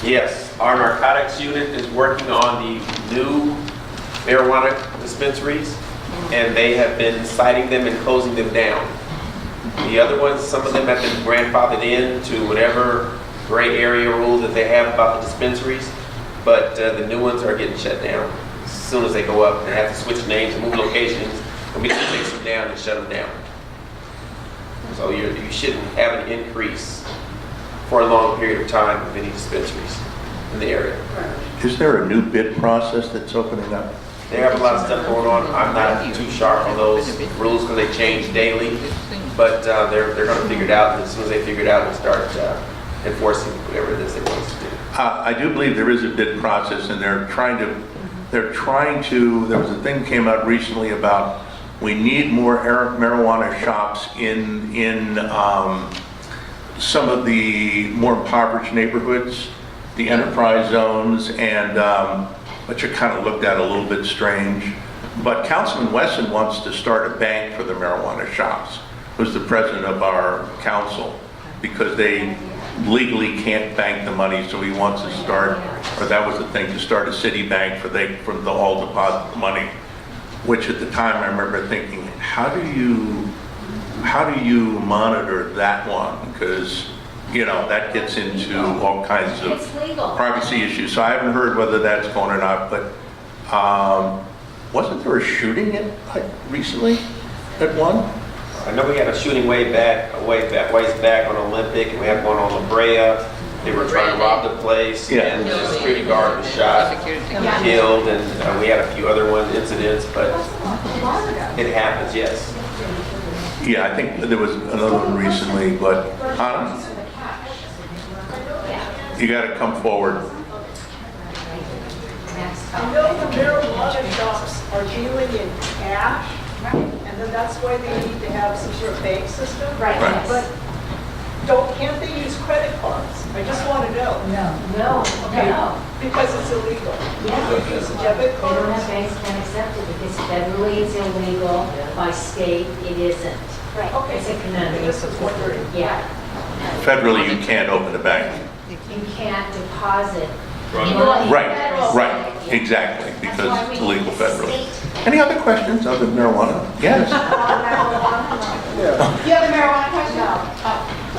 Yes, our narcotics unit is working on the new marijuana dispensaries, and they have been citing them and closing them down. The other ones, some of them have been grandfathered in to whatever gray area rule that they have about the dispensaries, but the new ones are getting shut down. As soon as they go up, they have to switch names and move locations, and we have to take them down and shut them down. So you shouldn't have an increase for a long period of time of any dispensaries in the area. Is there a new bid process that's opening up? They have a lot of stuff going on. I'm not too sharp on those rules because they change daily, but they're going to figure it out, and as soon as they figure it out, we'll start enforcing whatever it is they want us to do. I do believe there is a bid process, and they're trying to, there was a thing came out recently about we need more marijuana shops in some of the more impoverished neighborhoods, the enterprise zones, and which are kind of looked at a little bit strange. But Councilman Wesson wants to start a bank for the marijuana shops, who's the president of our council, because they legally can't bank the money, so he wants to start, or that was the thing, to start a city bank for the all deposit money, which at the time I remember thinking, how do you monitor that one? Because, that gets into all kinds of privacy issues. So I haven't heard whether that's going or not, but wasn't there a shooting recently at one? I know we had a shooting ways back on Olympic, and we had one on La Brea. They were trying to rob the place, and the security guard was shot, killed, and we had a few other incidents, but it happens, yes. Yeah, I think there was another one recently, but you got to come forward. I know the marijuana shops are dealing in cash, and then that's why they need to have some sort of bank system. Right. But can't they use credit cards? I just want to know. No. Okay, because it's illegal. Yeah. They use debit They don't have cards. banks can't accept it because federally it's illegal, by state it isn't. Right. Okay, It's a conundrum. this is wondering. Yeah. Federally, you can't open a bank. You can't deposit. Right, exactly, because it's illegal federally. Any other questions other than marijuana? Yes? You have a marijuana question? No.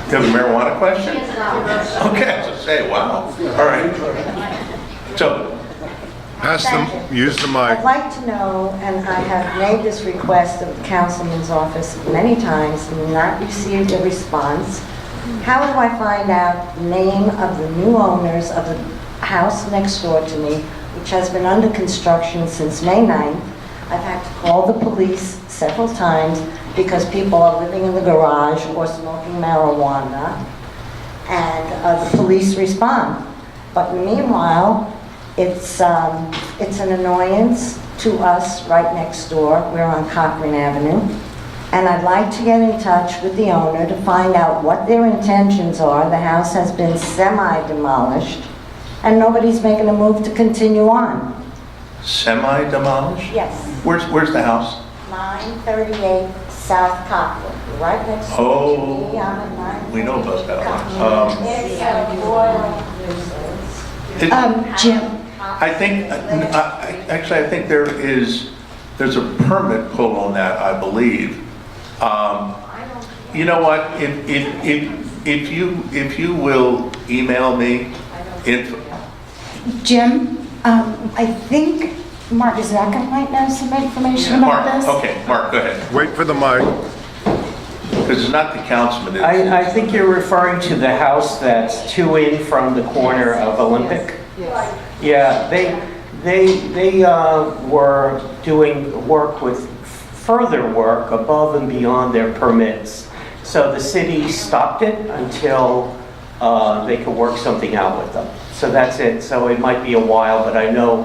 You have a marijuana question? Okay, so say, wow. All right. So, Use the mic. I'd like to know, and I have made this request of the councilman's office many times and not received a response. How do I find out the name of the new owners of the house next door to me, which has been under construction since May 9th? I've had to call the police several times because people are living in the garage or smoking marijuana, and the police respond. But meanwhile, it's an annoyance to us right next door. We're on Cochrane Avenue. And I'd like to get in touch with the owner to find out what their intentions are. The house has been semi-demolished, and nobody's making a move to continue on. Semi-demolished? Yes. Where's the house? 938 South Cochrane, right next door to me. I'm at We know about that one. It's a royal nuisance. Jim, I think, actually, I think there's a permit pull on that, I believe. You know what, if you will email me, Jim, I think Mark Zaka might know some information about Mark, this. okay, Mark, go ahead, Wait for the mic. because it's not the councilman. I think you're referring to the house that's 2 in from the corner of Olympic. Yeah, they were doing work with further work above and beyond their permits. So the city stopped it until they could work something out with them. So that's it. So it might be a while, but I know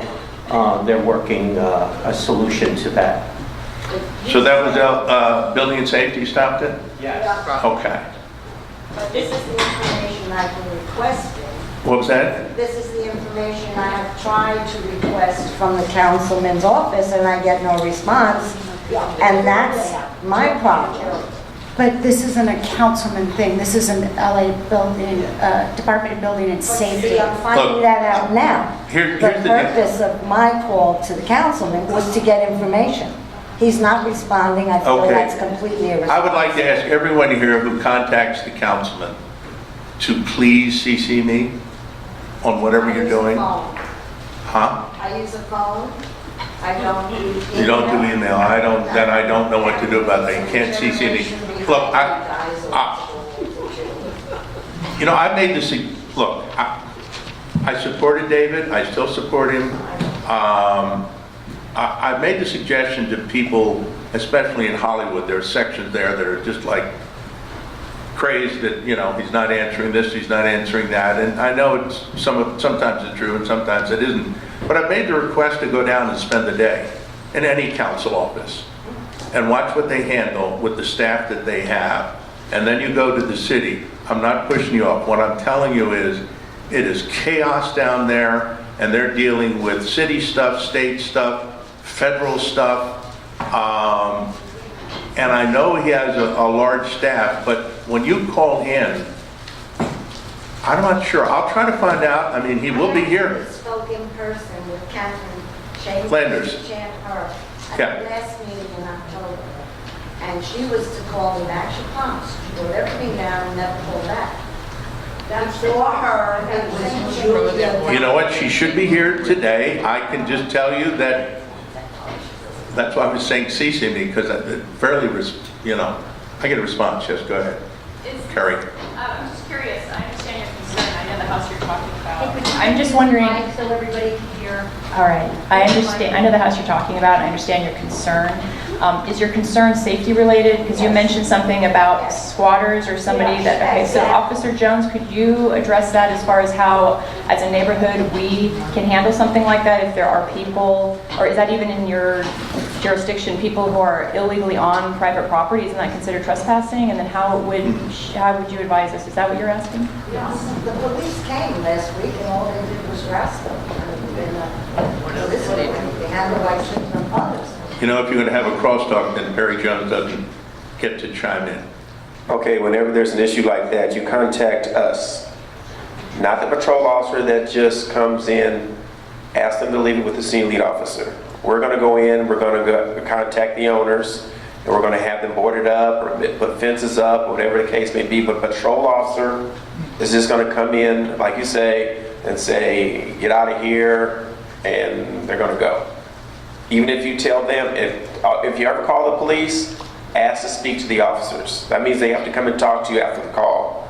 they're working a solution to that. So that was building and safety stopped it? Yes. Okay. But this is the information I've been requesting. What was that? This is the information I have tried to request from the councilman's office, and I get no response. And that's my problem. But this isn't a councilman thing, this is an LA building, Department of Building and But Safety. see, I'm finding that out now. Here's The the purpose of my call to the councilman was to get information. He's not responding, I feel Okay. that's completely irresponsible. I would like to ask everyone here who contacts the councilman to please CC me on whatever you're doing. Huh? I use a phone. I don't use email. You don't do email. I don't know what to do about that. You can't CC me. Look, you know, I made this, look, I supported David. I still support him. I made the suggestion to people, especially in Hollywood, there are sections there that are just like crazed that, you know, he's not answering this, he's not answering that. And I know it's sometimes it's true and sometimes it isn't. But I made the request to go down and spend the day in any council office and watch what they handle with the staff that they have. And then you go to the city. I'm not pushing you up. What I'm telling you is it is chaos down there, and they're dealing with city stuff, state stuff, federal stuff. And I know he has a large staff, but when you call in, I'm not sure. I'll try to find out. I mean, he will be here. I spoke in person with Catherine Chambers. Flanders. At Yeah. the last meeting in October. And she was to call me back. She promised. She wrote everything down and never called back. Before her, it was Julia. You know what? She should be here today. I can just tell you that that's why I was saying CC me, because fairly, you know, I get a response. Yes, go ahead. Carrie. I'm just curious, I understand your concern, I know the house you're talking about. I'm just wondering, So everybody can hear. all right, I understand, I know the house you're talking about, and I understand your concern. Is your concern safety related? Because you mentioned something about squatters or somebody that, okay, so Officer Jones, could you address that as far as how, as a neighborhood, we can handle something like that if there are people, or is that even in your jurisdiction, people who are illegally on private property, isn't that considered trespassing? And then how would you advise us? Is that what you're asking? Yes, the police came last week and all they did was arrest them. They handled like shooting others. You know, if you're going to have a crosstalk, then Perry Jones doesn't get to chime in. Okay, whenever there's an issue like that, you contact us. Not the patrol officer that just comes in, ask them to leave it with the scene lead officer. We're going to go in, we're going to contact the owners, and we're going to have them boarded up or put fences up, whatever the case may be. But patrol officer is just going to come in, like you say, and say, get out of here, and they're going to go. Even if you tell them, if you ever call the police, ask to speak to the officers. That means they have to come and talk to you after the call.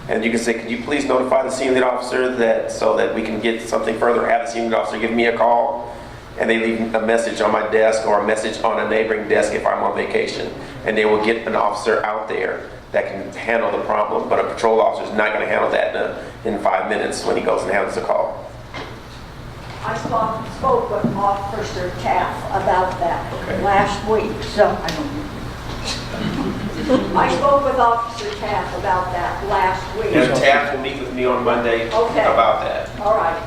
And you can say, could you please notify the scene lead officer so that we can get something further? Have the scene lead officer give me a call, and they leave a message on my desk or a message on a neighboring desk if I'm on vacation. And they will get an officer out there that can handle the problem. But a patrol officer is not going to handle that in 5 minutes when he goes and handles the call. I spoke with Officer Taff about that last week, so. I spoke with Officer Taff about that last week. And Taft will meet with me on Monday about that. All right.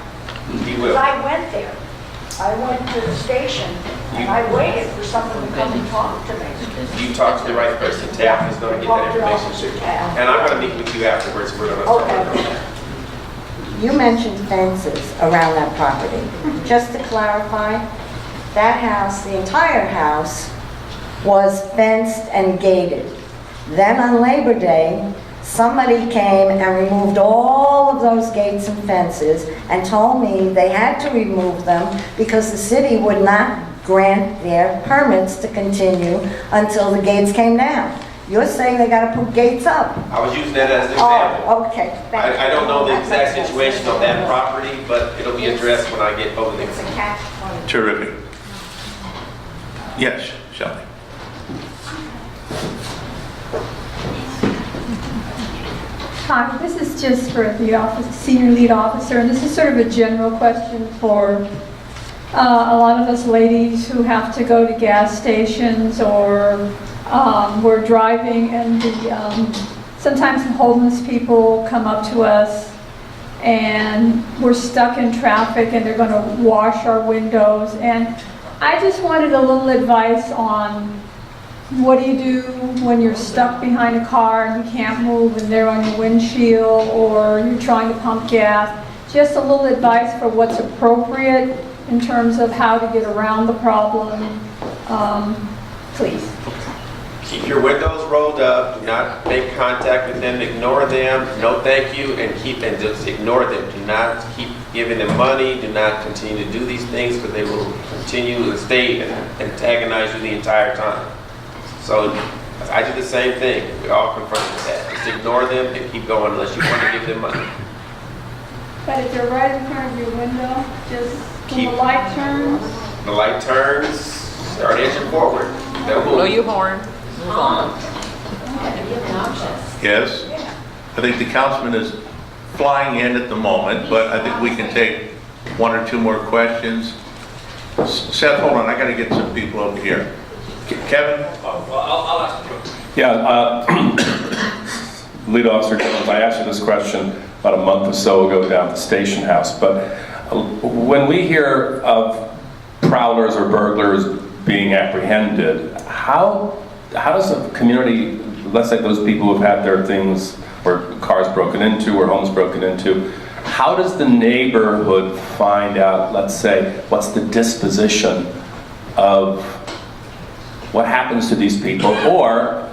He will. I went there. I went to the station, and I waited for someone to come and talk to me. You talk to the right person. Taft is going to get that information. And I'm going to meet with you afterwards. We're going to talk about that. you mentioned fences around that property. Just to clarify, that house, the entire house, was fenced and gated. Then on Labor Day, somebody came and removed all of those gates and fences and told me they had to remove them because the city would not grant their permits to continue until the gates came down. You're saying they gotta put gates up. I was using that as an example. Oh, okay. Thank you. I don't know the That exact makes situation sense. on that property, but it'll be addressed when I get over there. It's a catch-22. Terrific. Yes, Shelley. Hi, this is just for the office, senior lead officer, and this is sort of a general question for a lot of us ladies who have to go to gas stations or we're driving and sometimes homeless people come up to us and we're stuck in traffic and they're going to wash our windows. And I just wanted a little advice on what do you do when you're stuck behind a car and you can't move and they're on your windshield, or you're trying to pump gas? Just a little advice for what's appropriate in terms of how to get around the problem, please. Keep your windows rolled up, do not make contact with them, ignore them, no thank you, and just ignore them. Do not keep giving them money, do not continue to do these things because they will continue to stay and antagonize you the entire time. So I do the same thing. We all confront with that. Just ignore them and keep going unless you want to give them money. But if they're right in front of your window, just when the light turns. The light turns, start edging forward. They'll move. Blow your horn, move on. Yes? I think the councilman is flying in at the moment, but I think we can take one or two more questions. Seth, hold on, I gotta get some people over here. Kevin? I'll ask you. Yeah, Lead Officer Jones, I asked you this question about a month or so ago down at the station house, but when we hear of prowlers or burglars being apprehended, how does the community, let's say those people who have had their things or cars broken into or homes broken into, how does the neighborhood find out, let's say, what's the disposition of what happens to these people? Or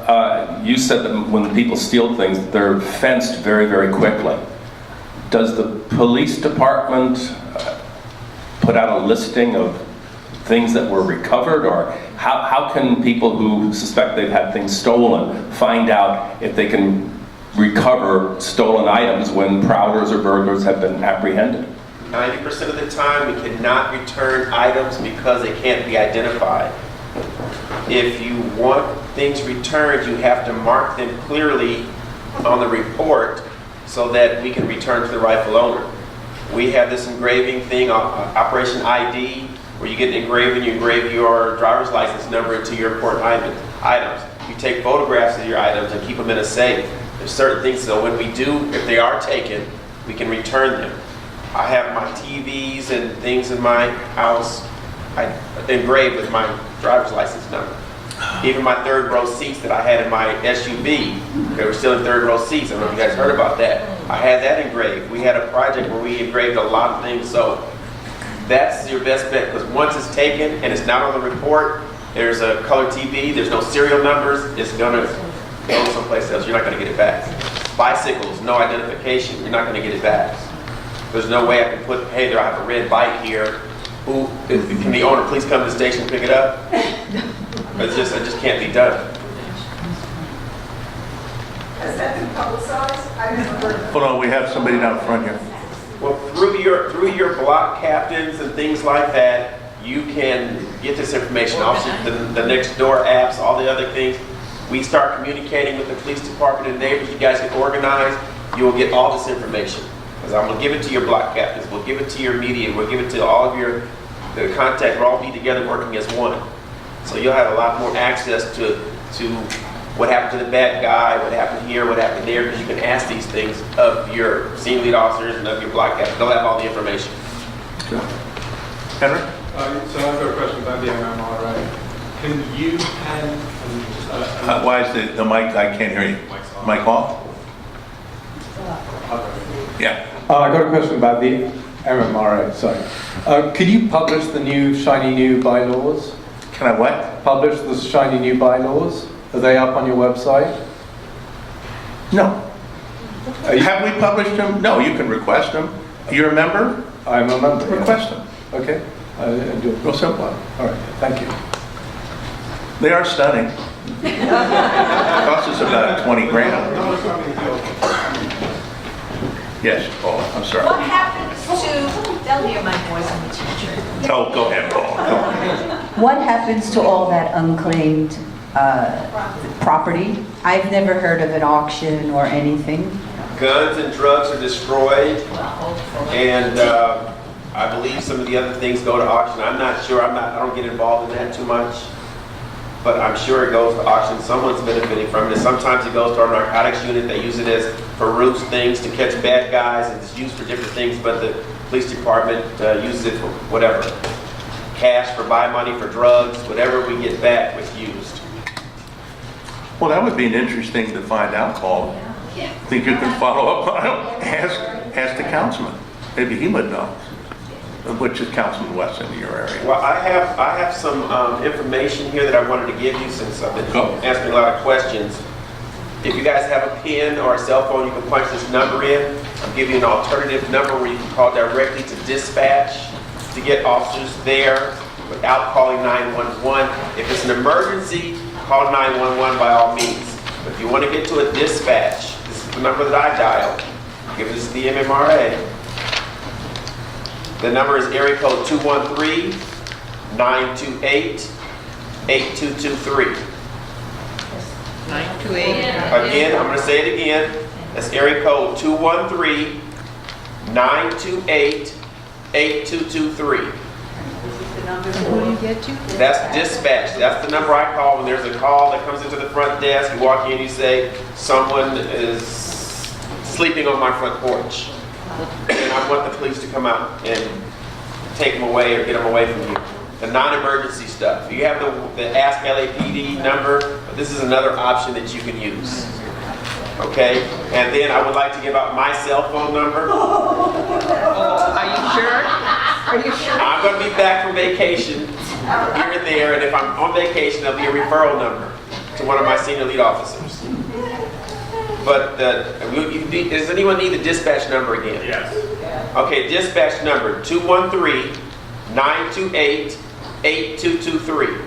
you said that when people steal things, they're fenced very, very quickly. Does the police department put out a listing of things that were recovered? Or how can people who suspect they've had things stolen find out if they can recover stolen items when prowlers or burglars have been apprehended? 90% of the time, we cannot return items because they can't be identified. If you want things returned, you have to mark them clearly on the report so that we can return to the rightful owner. We have this engraving thing, Operation ID, where you get an engraving, you engrave your driver's license number into your important items. You take photographs of your items and keep them in a safe. There's certain things, so when we do, if they are taken, we can return them. I have my TVs and things in my house engraved with my driver's license number. Even my third row seats that I had in my SUV, they were still in third row seats. I don't know if you guys heard about that. I had that engraved. We had a project where we engraved a lot of things, so that's your best bet, because once it's taken and it's not on the report, there's a color TV, there's no serial numbers, it's gonna go someplace else. You're not gonna get it back. Bicycles, no identification, you're not gonna get it back. There's no way I can put, hey, there, I have a red bike here. Who, can the owner please come to the station and pick it up? It just can't be done. Has that been publicized? I've never heard of it. Hold on, we have somebody down front here. Well, through your block captains and things like that, you can get this information. Obviously, the next door apps, all the other things. We start communicating with the police department and neighbors. You guys get organized. You will get all this information. Because I'm going to give it to your block captains. We'll give it to your media. We'll give it to all of the contact. We'll all be together working as one. So you'll have a lot more access to what happened to the bad guy, what happened here, what happened there, because you can ask these things of your senior lead officers and of your block captains. They'll have all the information. Henry? So I've got a question about the MMRA. Can you Why is the mic, I can't hear you. Mic off? Yeah. I got a question about the MMRA, sorry. Could you publish the new, shiny new bylaws? Can I what? Publish the shiny new bylaws? Are they up on your website? No. Have we published them? No, you can request them. You're a member? I'm a member. Request them. Okay. Real simple. All right, thank you. They are stunning. Cost us about 20 grand. Yes, Paul, I'm sorry. What happens to, they'll hear my voice, I'm a teacher. Oh, go ahead, Paul. Go ahead. What happens to all that unclaimed property? I've never heard of an auction or anything. Guns and drugs are destroyed, and I believe some of the other things go to auction. I'm not sure. I don't get involved in that too much, but I'm sure it goes to auction. Someone's benefiting from it. Sometimes it goes to our narcotics unit. They use it as for ruse things to catch bad guys, and it's used for different things. But the police department uses it for whatever, cash for buy money for drugs, whatever we get back was used. Well, that would be an interesting to find out, Paul. I think you can follow up on it. Ask the councilman. Maybe he would know. Which is Councilman West in your area? Well, I have some information here that I wanted to give you since I've been asking a lot of questions. If you guys have a pen or a cell phone, you can punch this number in. I'll give you an alternative number where you can call directly to dispatch to get officers there without calling 911. If it's an emergency, call 911 by all means. But if you want to get to a dispatch, this is the number that I dialed. Give this to the MMRA. The number is area code 213-928-8223. 928. Again, I'm going to say it again. That's area code 213-928-8223. Who do you get to? That's dispatch. That's the number I call when there's a call that comes into the front desk. You walk in, you say, someone is sleeping on my front porch. And I want the police to come out and take them away or get them away from you. The non-emergency stuff. You have the Ask LAPD number, but this is another option that you can use. Okay? And then I would like to give out my cell phone number. Are you sure? Are you sure? I'm going to be back from vacation here and there, and if I'm on vacation, there'll be a referral number to one of my senior lead officers. But does anyone need the dispatch number again? Yes. Okay, dispatch number 213-928-8223.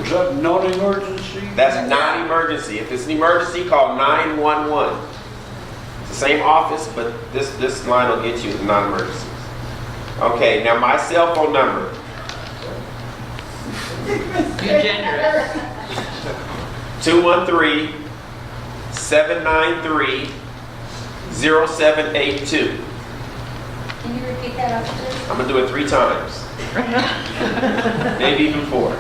Is that non-emergency? That's non-emergency. If it's an emergency, call 911. It's the same office, but this line will get you the non-emergencies. Okay, now my cell phone number. You're generous. 213-793-0782. Can you repeat that after? I'm going to do it 3 times. Maybe even 4.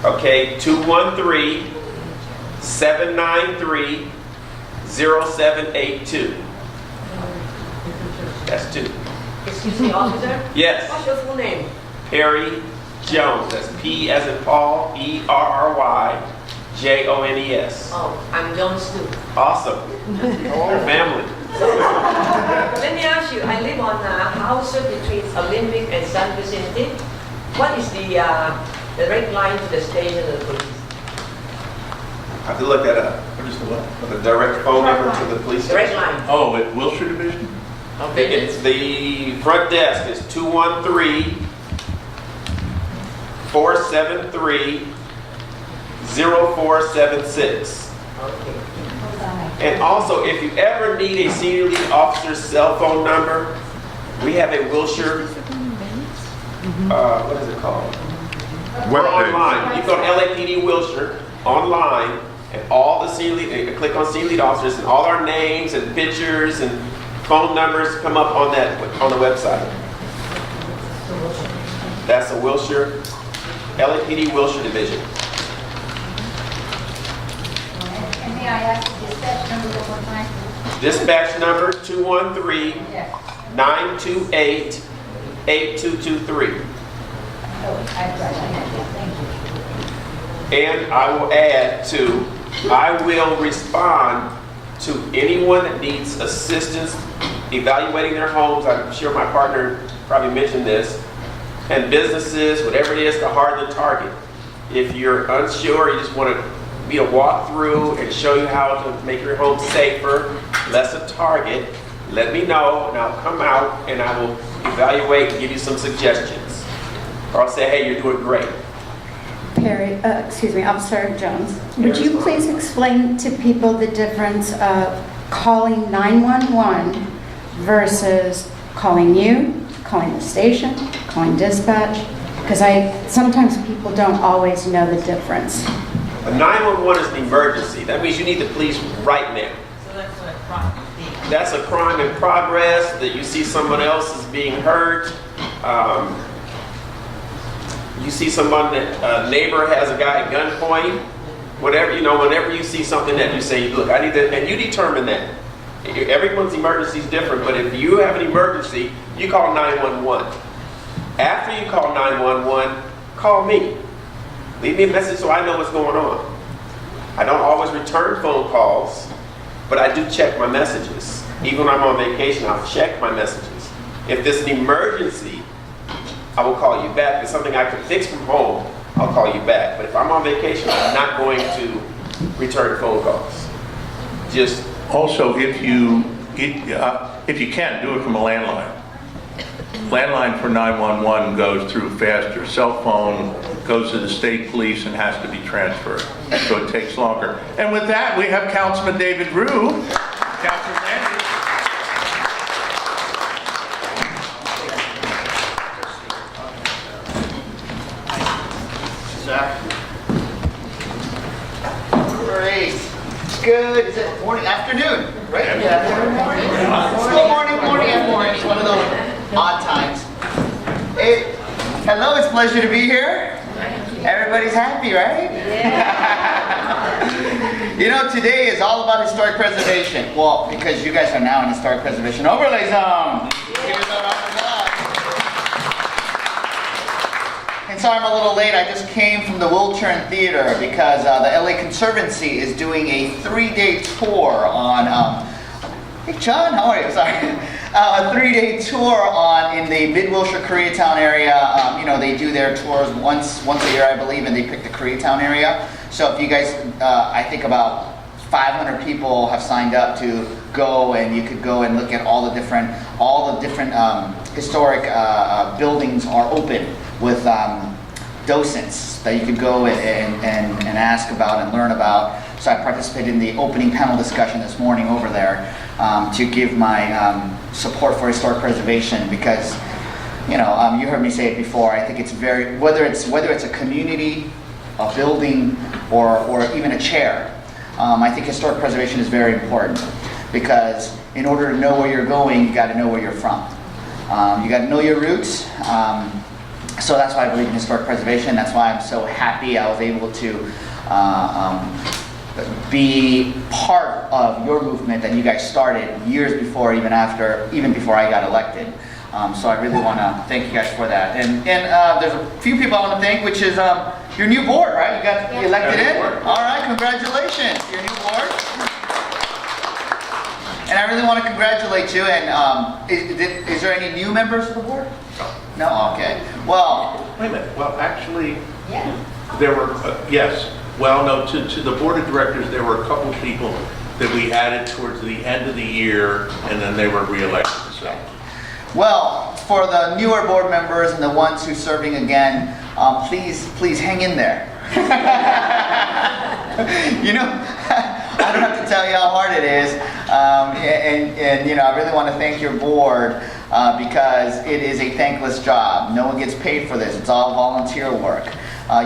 Okay, 213-793-0782. That's 2. Excuse me, officer? Yes. What's your full name? Perry Jones. That's P as in Paul, ERRY-JONES. Oh, I'm Jones too. Awesome. Your family. Let me ask you, I live on a house between Olympic and San Vicente. What is the direct line to the station of the police? I have to look that up. What is the what? The direct phone number to the police station? Direct line. Oh, at Wilshire Division? Okay, it's the front desk is 213-473-0476. Okay. And also, if you ever need a senior lead officer's cell phone number, we have a Wilshire, what is it called? We're online. You go to LAPD Wilshire online, and all the senior lead, you click on senior lead officers, and all our names and pictures and phone numbers come up on the website. That's a Wilshire, LAPD Wilshire Division. And may I ask the dispatch number one more time? Dispatch number 213-928-8223. Oh, I've got it. Thank you. And I will add to I will respond to anyone that needs assistance evaluating their homes. I'm sure my partner probably mentioned this. And businesses, whatever it is, to hard the target. If you're unsure, you just want to be a walkthrough and show you how to make your home safer, less a target, let me know and I'll come out and I will evaluate and give you some suggestions. Or I'll say, hey, you're doing great. Officer Jones, would you please explain to people the difference of calling 911 versus calling you, calling the station, calling dispatch? Because sometimes people don't always know the difference. A 911 is an emergency. That means you need the police right now. So that's what a crime would be. That's a crime in progress, that you see someone else is being hurt. You see someone that a neighbor has a guy at gunpoint. Whatever, whenever you see something that you say, look, I need that, and you determine that. Everyone's emergency is different, but if you have an emergency, you call 911. After you call 911, call me. Leave me a message so I know what's going on. I don't always return phone calls, but I do check my messages. Even when I'm on vacation, I'll check my messages. If there's an emergency, I will call you back. If it's something I can fix from home, I'll call you back. But if I'm on vacation, I'm not going to return phone calls. Just Also, if you can, do it from a landline. Landline for 911 goes through faster. Cell phone goes to the state police and has to be transferred, so it takes longer. And with that, we have Councilman David Rue. Councilman Landry. Great. Good. Is it morning, afternoon? Right? Yeah. Still morning, afternoon. It's one of those odd times. Hey, hello, it's a pleasure to be here. Everybody's happy, right? Yeah. Today is all about historic preservation. Well, because you guys are now in historic preservation overlay zone. And so I'm a little late. I just came from the Wiltern Theater because the LA Conservancy is doing a 3-day tour on, hey John, how are you? Sorry. A 3-day tour in the Mid-Wilshire Koreatown area. They do their tours once a year, I believe, and they pick the Koreatown area. So if you guys, I think about 500 people have signed up to go, and you could go and look at all the different historic buildings are open with docents that you could go and ask about and learn about. So I participated in the opening panel discussion this morning over there to give my support for historic preservation, because you heard me say it before. I think it's very, whether it's a community, a building, or even a chair. I think historic preservation is very important, because in order to know where you're going, you got to know where you're from. You got to know your roots. So that's why I believe in historic preservation. That's why I'm so happy I was able to be part of your movement that you guys started years before, even before I got elected. So I really want to thank you guys for that. And there's a few people I want to thank, which is your new board, right? You got elected in? All right, congratulations, your new board. And I really want to congratulate you. And is there any new members of the board? No? Okay. Well, Wait a minute. Well, actually, there were, yes. Well, no, to the board of directors, there were a couple people that we added towards the end of the year, and then they were re-elected, so. Well, for the newer board members and the ones who's serving again, please hang in there. I don't have to tell you how hard it is, and I really want to thank your board because it is a thankless job. No one gets paid for this. It's all volunteer work.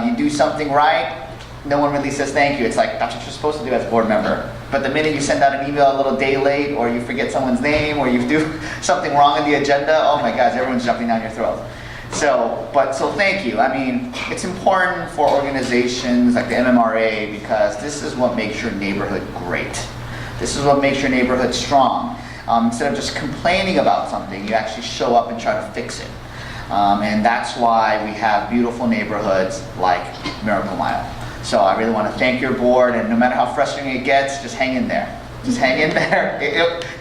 You do something right, no one really says thank you. It's like, that's what you're supposed to do as a board member. But the minute you send out an email a little day late, or you forget someone's name, or you do something wrong in the agenda, oh my gosh, everyone's jumping down your throat. So thank you. I mean, it's important for organizations like the MMRA, because this is what makes your neighborhood great. This is what makes your neighborhood strong. Instead of just complaining about something, you actually show up and try to fix it. And that's why we have beautiful neighborhoods like Miracle Mile. So I really want to thank your board, and no matter how frustrating it gets, just hang in there. Just hang in there.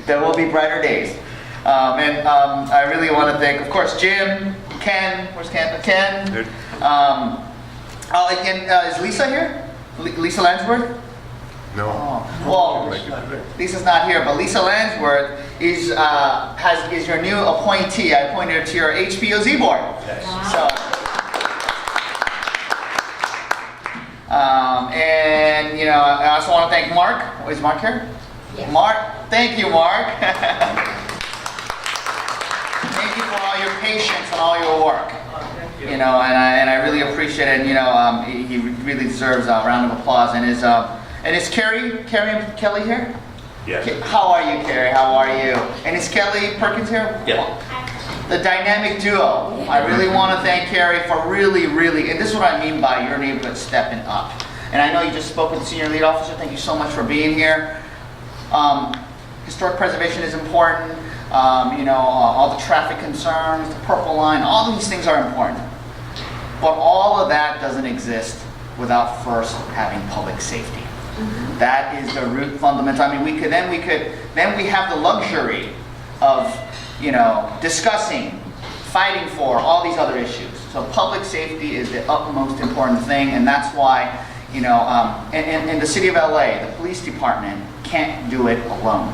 There will be brighter days. I really want to thank, of course, Jim, Ken. Where's Ken? Ken. Is Lisa here? Lisa Lansworth? No. Well, Lisa's not here, but Lisa Lansworth is your new appointee. I appointed her to your HPOZ board. So. And I also want to thank Mark. Is Mark here? Yes. Mark, thank you, Mark. Thank you for all your patience and all your work. And I really appreciate it. And he really deserves a round of applause. And is Carrie and Kelly here? Yes. How are you, Carrie? How are you? And is Kelly Perkins here? Yeah. The dynamic duo. I really want to thank Carrie for really, and this is what I mean by your neighborhood stepping up. And I know you just spoke with the senior lead officer. Thank you so much for being here. Historic preservation is important. All the traffic concerns, the purple line, all these things are important. But all of that doesn't exist without first having public safety. Mm-hmm. That is the root fundamental. I mean, we have the luxury of, discussing, fighting for all these other issues. So public safety is the utmost important thing, and that's why, in the city of LA, the police department can't do it alone.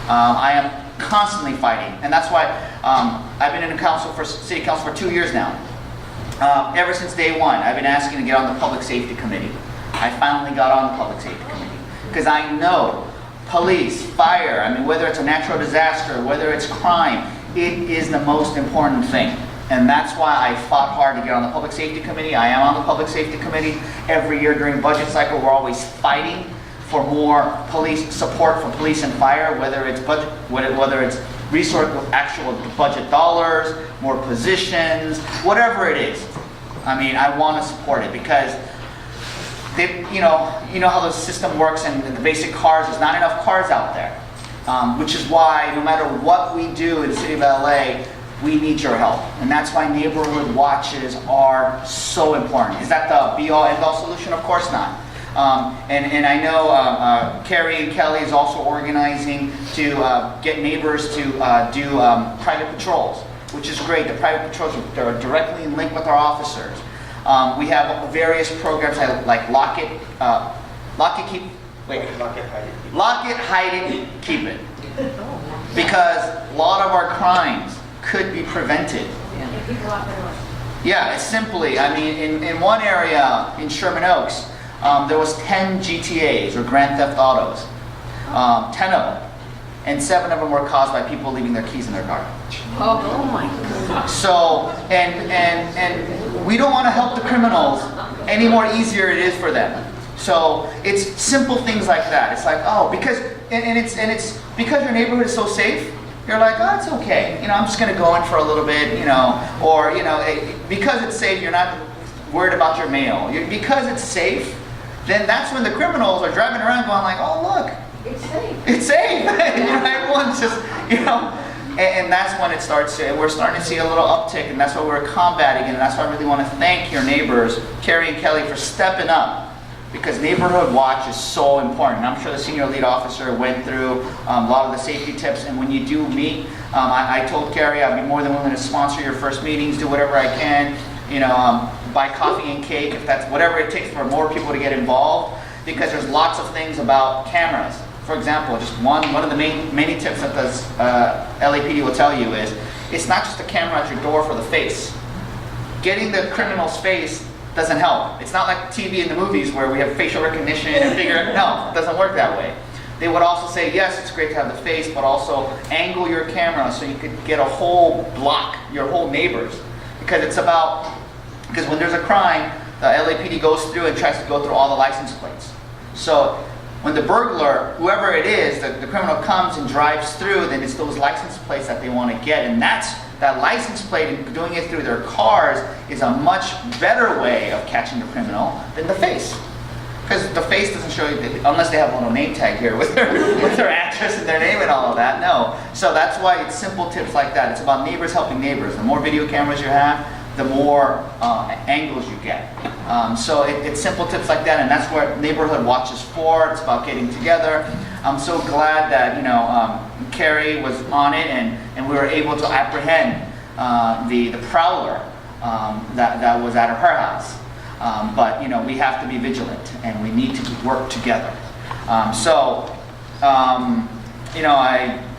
I am constantly fighting, and that's why I've been in city council for 2 years now. Ever since day one, I've been asking to get on the public safety committee. I finally got on the public safety committee because I know police, fire, whether it's a natural disaster, whether it's crime, it is the most important thing. And that's why I fought hard to get on the public safety committee. I am on the public safety committee. Every year during budget cycle, we're always fighting for more police support for police and fire, whether it's budget, whether it's resource with actual budget dollars, more positions, whatever it is. I want to support it because you know how the system works, and the basic cars, there's not enough cars out there, which is why no matter what we do in the city of LA, we need your help. And that's why neighborhood watches are so important. Is that the be-all, end-all solution? Of course not. And I know Carrie and Kelly is also organizing to get neighbors to do private patrols, which is great. The private patrols are directly linked with our officers. We have various programs like Lock It, Hide It, Keep It. Because a lot of our crimes could be prevented. Yeah, it's simply, in one area in Sherman Oaks, there was 10 GTAs, or Grand Theft Autos, 10 of them, and 7 of them were caused by people leaving their keys in their car. Oh my God. So, and we don't want to help the criminals any more easier it is for them. So it's simple things like that. It's like, because it's because your neighborhood is so safe. You're like, it's okay. I'm just going to go in for a little bit, or because it's safe, you're not worried about your mail. Because it's safe, then that's when the criminals are driving around going like, look, it's safe. It's safe. Everyone's just, and that's when it starts. We're starting to see a little uptick, and that's what we're combating. And that's why I really want to thank your neighbors, Carrie and Kelly, for stepping up. Because neighborhood watch is so important. I'm sure the senior lead officer went through a lot of the safety tips. And when you do meet, I told Carrie I'd be more than willing to sponsor your first meetings, do whatever I can. Buy coffee and cake, if that's whatever it takes for more people to get involved. Because there's lots of things about cameras. For example, just one of the many tips that the LAPD will tell you is, it's not just a camera at your door for the face. Getting the criminal's face doesn't help. It's not like TV in the movies where we have facial recognition and no, it doesn't work that way. They would also say, yes, it's great to have the face, but also angle your camera so you could get a whole block, your whole neighbors. Because when there's a crime, the LAPD goes through and tries to go through all the license plates. So when the burglar, whoever it is, the criminal comes and drives through, then it's those license plates that they want to get. And that license plate and doing it through their cars is a much better way of catching the criminal than the face. Because the face doesn't show you, unless they have a little name tag here with their address and their name and all of that. No. So that's why it's simple tips like that. It's about neighbors helping neighbors. The more video cameras you have, the more angles you get. So it's simple tips like that, and that's what Neighborhood Watch is for. It's about getting together. I'm so glad that, Carrie was on it, and we were able to apprehend the prowler that was at her house. But we have to be vigilant, and we need to work together.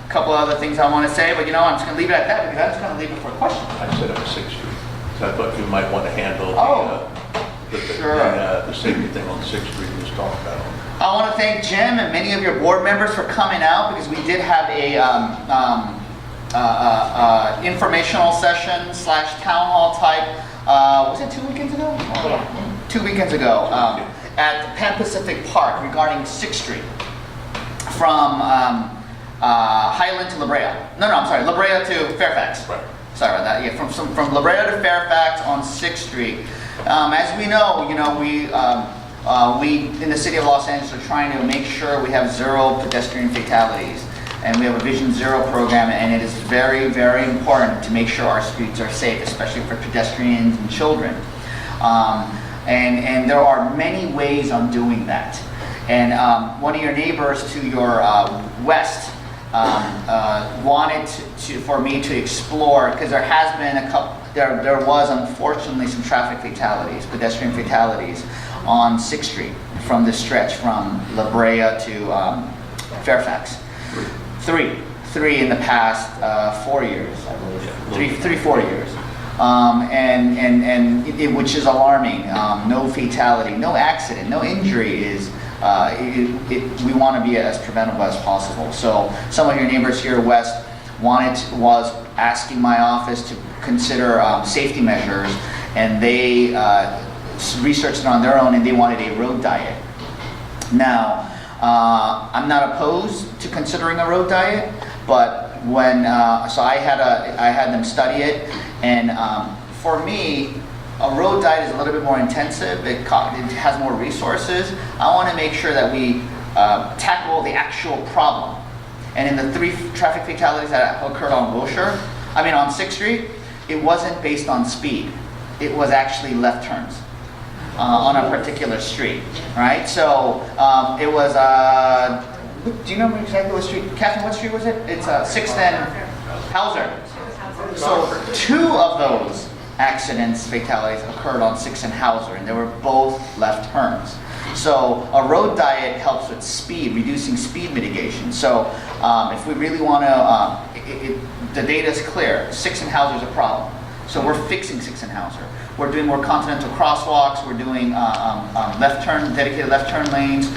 A couple other things I want to say, but I'm just going to leave it at that because I'm just going to leave it for questions. I said on 6th Street. So I thought you might want to handle Sure. the safety thing on 6th Street we was talking about. I want to thank Jim and many of your board members for coming out because we did have a informational session / town hall type. Was it 2 weekends ago? Yeah. 2 weekends ago at Pan Pacific Park regarding 6th Street from Highland to La Brea. No, I'm sorry, La Brea to Fairfax. Right. Sorry about that. Yeah, from La Brea to Fairfax on 6th Street. As we know, we in the city of Los Angeles are trying to make sure we have 0 pedestrian fatalities, and we have a Vision Zero program, and it is very, very important to make sure our streets are safe, especially for pedestrians and children. And there are many ways on doing that. And one of your neighbors to your west wanted for me to explore, because there has been there was unfortunately some traffic fatalities, pedestrian fatalities on 6th Street from this stretch from La Brea to Fairfax. Three in the past 4 years, I believe. 4 years. Which is alarming. No fatality, no accident, no injury is. We want to be as preventable as possible. So some of your neighbors here west was asking my office to consider safety measures, and they researched it on their own, and they wanted a road diet. Now, I'm not opposed to considering a road diet, but so I had them study it, and for me, a road diet is a little bit more intensive. It has more resources. I want to make sure that we tackle the actual problem. And in the 3 traffic fatalities that occurred on 6th Street, it wasn't based on speed. It was actually left turns on a particular street, right? So it was, do you remember exactly what street? Catherine, what street was it? It's 6th and Hauser. So 2 of those fatalities occurred on 6th and Hauser, and they were both left turns. So a road diet helps with speed, reducing speed mitigation. So if we really want to, the data is clear. 6th and Hauser is a problem. So we're fixing 6th and Hauser. We're doing more continental crosswalks. We're doing dedicated left turn lanes.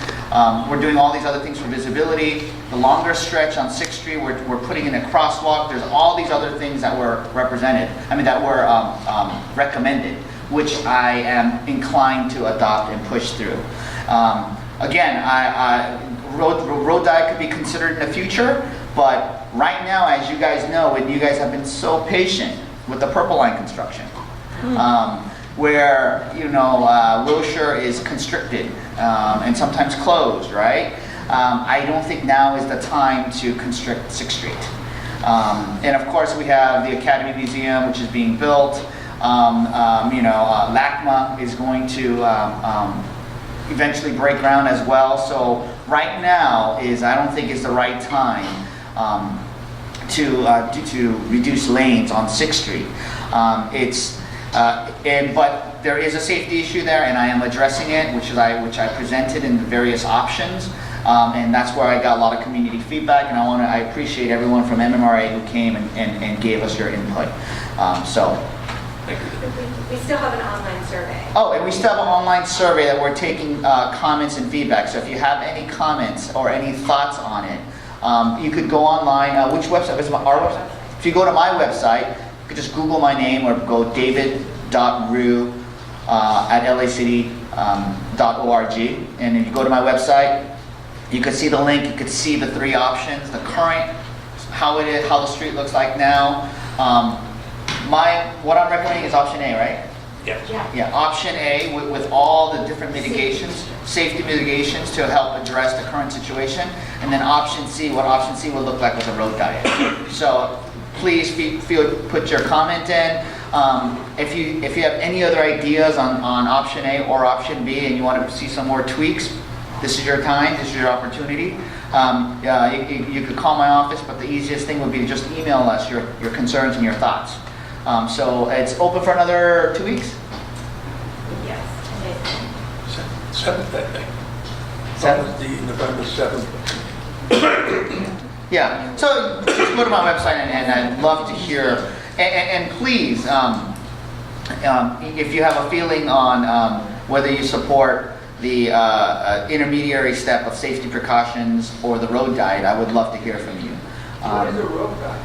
We're doing all these other things for visibility. The longer stretch on 6th Street, we're putting in a crosswalk. There's all these other things that were recommended, which I am inclined to adopt and push through. Again, road diet could be considered in the future, but right now, as you guys know, and you guys have been so patient with the Purple Line construction, where Wilshire is constricted and sometimes closed, right? I don't think now is the time to constrict 6th Street. And of course, we have the Academy Museum, which is being built. LACMA is going to eventually break ground as well. So right now I don't think is the right time to reduce lanes on 6th Street. But there is a safety issue there, and I am addressing it, which I presented in the various options, and that's where I got a lot of community feedback. And I appreciate everyone from MMRA who came and gave us your input. We still have an online survey. Oh, and we still have an online survey that we're taking comments and feedback. So if you have any comments or any thoughts on it, you could go online. Which website? Is it our website? If you go to my website, you could just Google my name or go david.rue at lacity.org. And if you go to my website, you could see the link. You could see the 3 options, the current, how the street looks like now. What I'm recommending is option A, right? Yeah, option A with all the different mitigations, safety mitigations to help address the current situation. And then option C, what option C will look like with a road diet. So please put your comment in. If you have any other ideas on option A or option B and you want to see some more tweaks, this is your time, this is your opportunity. You could call my office, but the easiest thing would be to just email us your concerns and your thoughts. So it's open for another 2 weeks? Yes. 7th, I think. 7th? The November 7th. Yeah, so just go to my website and I'd love to hear, and please, if you have a feeling on whether you support the intermediary step of safety precautions or the road diet, I would love to hear from you. What is a road diet?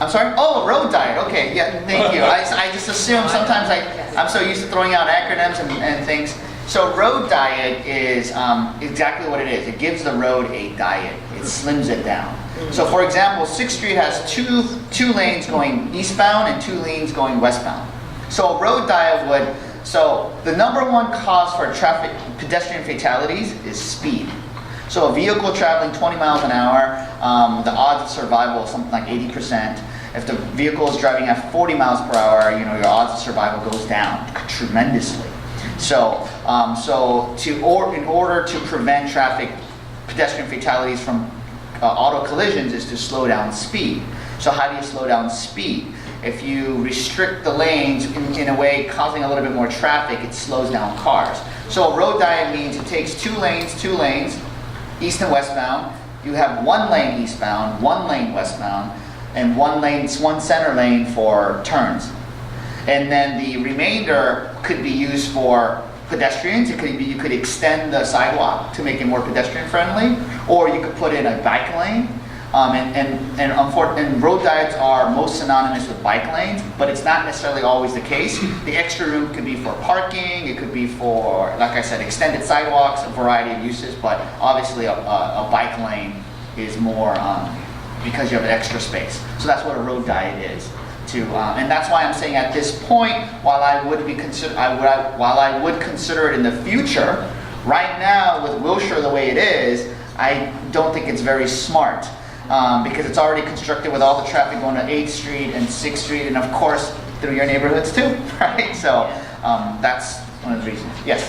I'm sorry? Oh, road diet, okay, yeah, thank you. I just assume sometimes I'm so used to throwing out acronyms and things. So road diet is exactly what it is. It gives the road a diet. It slims it down. So for example, 6th Street has two lanes going eastbound and 2 lanes going westbound. So a road diet would, so the #1 cause for pedestrian fatalities is speed. So a vehicle traveling 20 miles an hour, the odds of survival is something like 80%. If the vehicle is driving at 40 miles per hour, your odds of survival goes down tremendously. So, in order to prevent pedestrian fatalities from auto collisions is to slow down speed. So how do you slow down speed? If you restrict the lanes in a way causing a little bit more traffic, it slows down cars. So a road diet means it takes 2 lanes, east and westbound. You have 1 lane eastbound, 1 lane westbound, and 1 center lane for turns. And then the remainder could be used for pedestrians. You could extend the sidewalk to make it more pedestrian friendly, or you could put in a bike lane. And road diets are most synonymous with bike lanes, but it's not necessarily always the case. The extra room could be for parking, it could be for, like I said, extended sidewalks, a variety of uses, but obviously a bike lane is more because you have extra space. So that's what a road diet is. And that's why I'm saying at this point, while I would consider it in the future, right now with Wilshire the way it is, I don't think it's very smart because it's already constructed with all the traffic going to 8th Street and 6th Street, and of course through your neighborhoods too, right? So that's one of the reasons. Yes.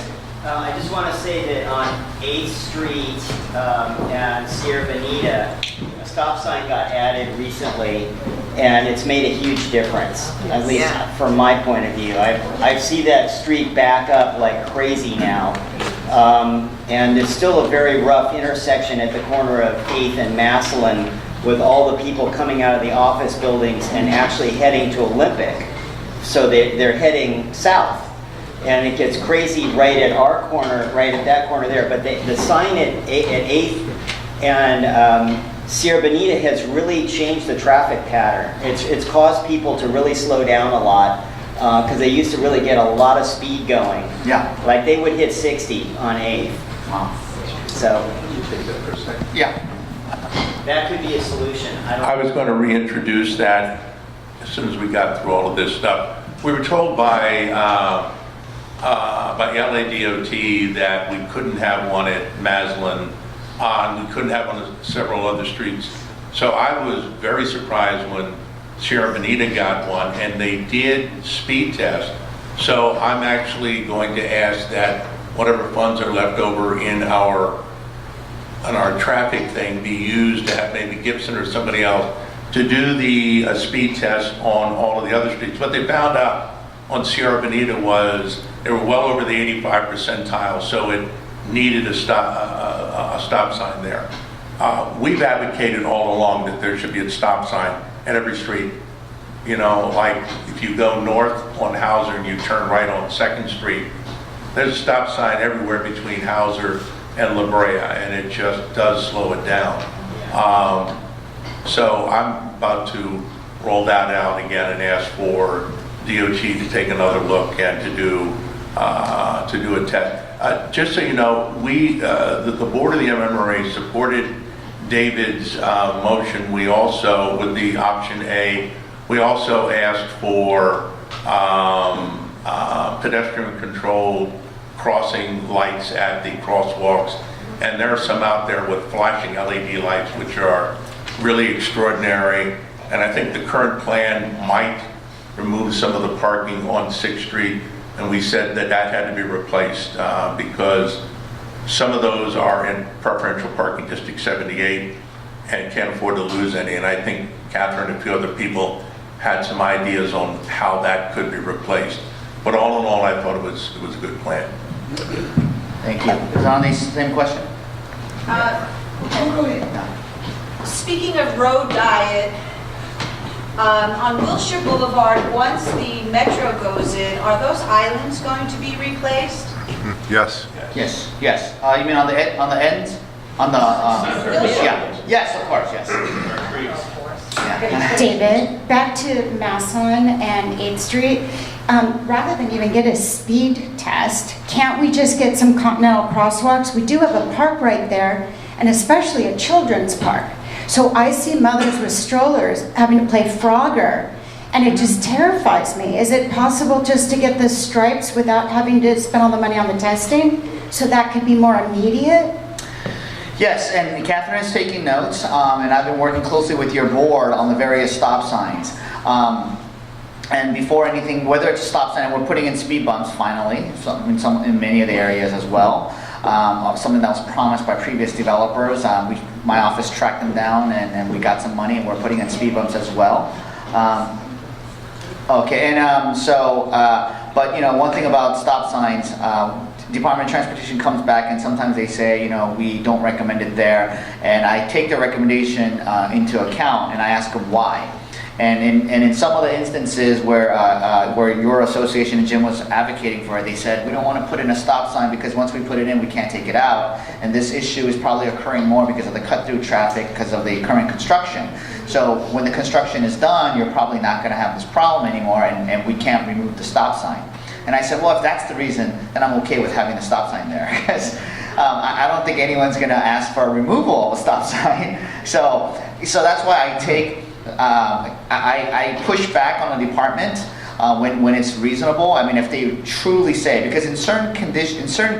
I just want to say that on 8th Street and Sierra Bonita, a stop sign got added recently, and it's made a huge difference, at least from my point of view. I see that street back up like crazy now, and it's still a very rough intersection at the corner of 8th and Massillon with all the people coming out of the office buildings and actually heading to Olympic. So they're heading south. And it gets crazy right at our corner, right at that corner there. But the sign at 8th and Sierra Bonita has really changed the traffic pattern. It's caused people to really slow down a lot because they used to really get a lot of speed going. Yeah. Like they would hit 60 on 8th. Wow. So. Can you take that for a second? Yeah. That could be a solution. I was going to reintroduce that as soon as we got through all of this stuff. We were told by LADOT that we couldn't have one at Maslin, we couldn't have one at several other streets. So I was very surprised when Sierra Bonita got one, and they did speed test. So I'm actually going to ask that whatever funds are left over in our traffic thing be used to have maybe Gibson or somebody else to do the speed test on all of the other streets. What they found out on Sierra Bonita was they were well over the 85th percentile, so it needed a stop sign there. We've advocated all along that there should be a stop sign at every street. Like if you go north on Hauser and you turn right on 2nd Street, there's a stop sign everywhere between Hauser and La Brea, and it just does slow it down. So I'm about to roll that out again and ask for DOT to take another look and to do a test. Just so you know, the board of the MMRA supported David's motion. We also, with the option A, we also asked for pedestrian-controlled crossing lights at the crosswalks, and there are some out there with flashing LED lights, which are really extraordinary. And I think the current plan might removed some of the parking on 6th Street, and we said that that had to be replaced because some of those are in preferential parking district 78 and can't afford to lose any. And I think Catherine and a few other people had some ideas on how that could be replaced. But all in all, I thought it was a good plan. Thank you. Is on the same question? Speaking of road diet, on Wilshire Boulevard, once the metro goes in, are those islands going to be replaced? Yes. Yes, yes. You mean on the ends? On the, yeah. Yes, of course, yes. Yeah. David, back to Maslin and 8th Street. Rather than even get a speed test, can't we just get some continental crosswalks? We do have a park right there, and especially a children's park. So I see mothers with strollers having to play Frogger, and it just terrifies me. Is it possible just to get the stripes without having to spend all the money on the testing, so that could be more immediate? Yes, and Catherine is taking notes, and I've been working closely with your board on the various stop signs. And before anything, whether it's a stop sign, and we're putting in speed bumps finally, in many of the areas as well. Something that was promised by previous developers. My office tracked them down, and we got some money, and we're putting in speed bumps as well. Okay, and but you know, one thing about stop signs, Department of Transportation comes back and sometimes they say, you know, we don't recommend it there, and I take their recommendation into account, and I ask them why. And in some of the instances where your association and Jim was advocating for it, they said, we don't want to put in a stop sign because once we put it in, we can't take it out. And this issue is probably occurring more because of the cut-through traffic, because of the current construction. So when the construction is done, you're probably not going to have this problem anymore, and we can't remove the stop sign. And I said, well, if that's the reason, then I'm okay with having the stop sign there. Because I don't think anyone's going to ask for a removal of a stop sign. So that's why I take... I push back on the department when it's reasonable. I mean, if they truly say, because in certain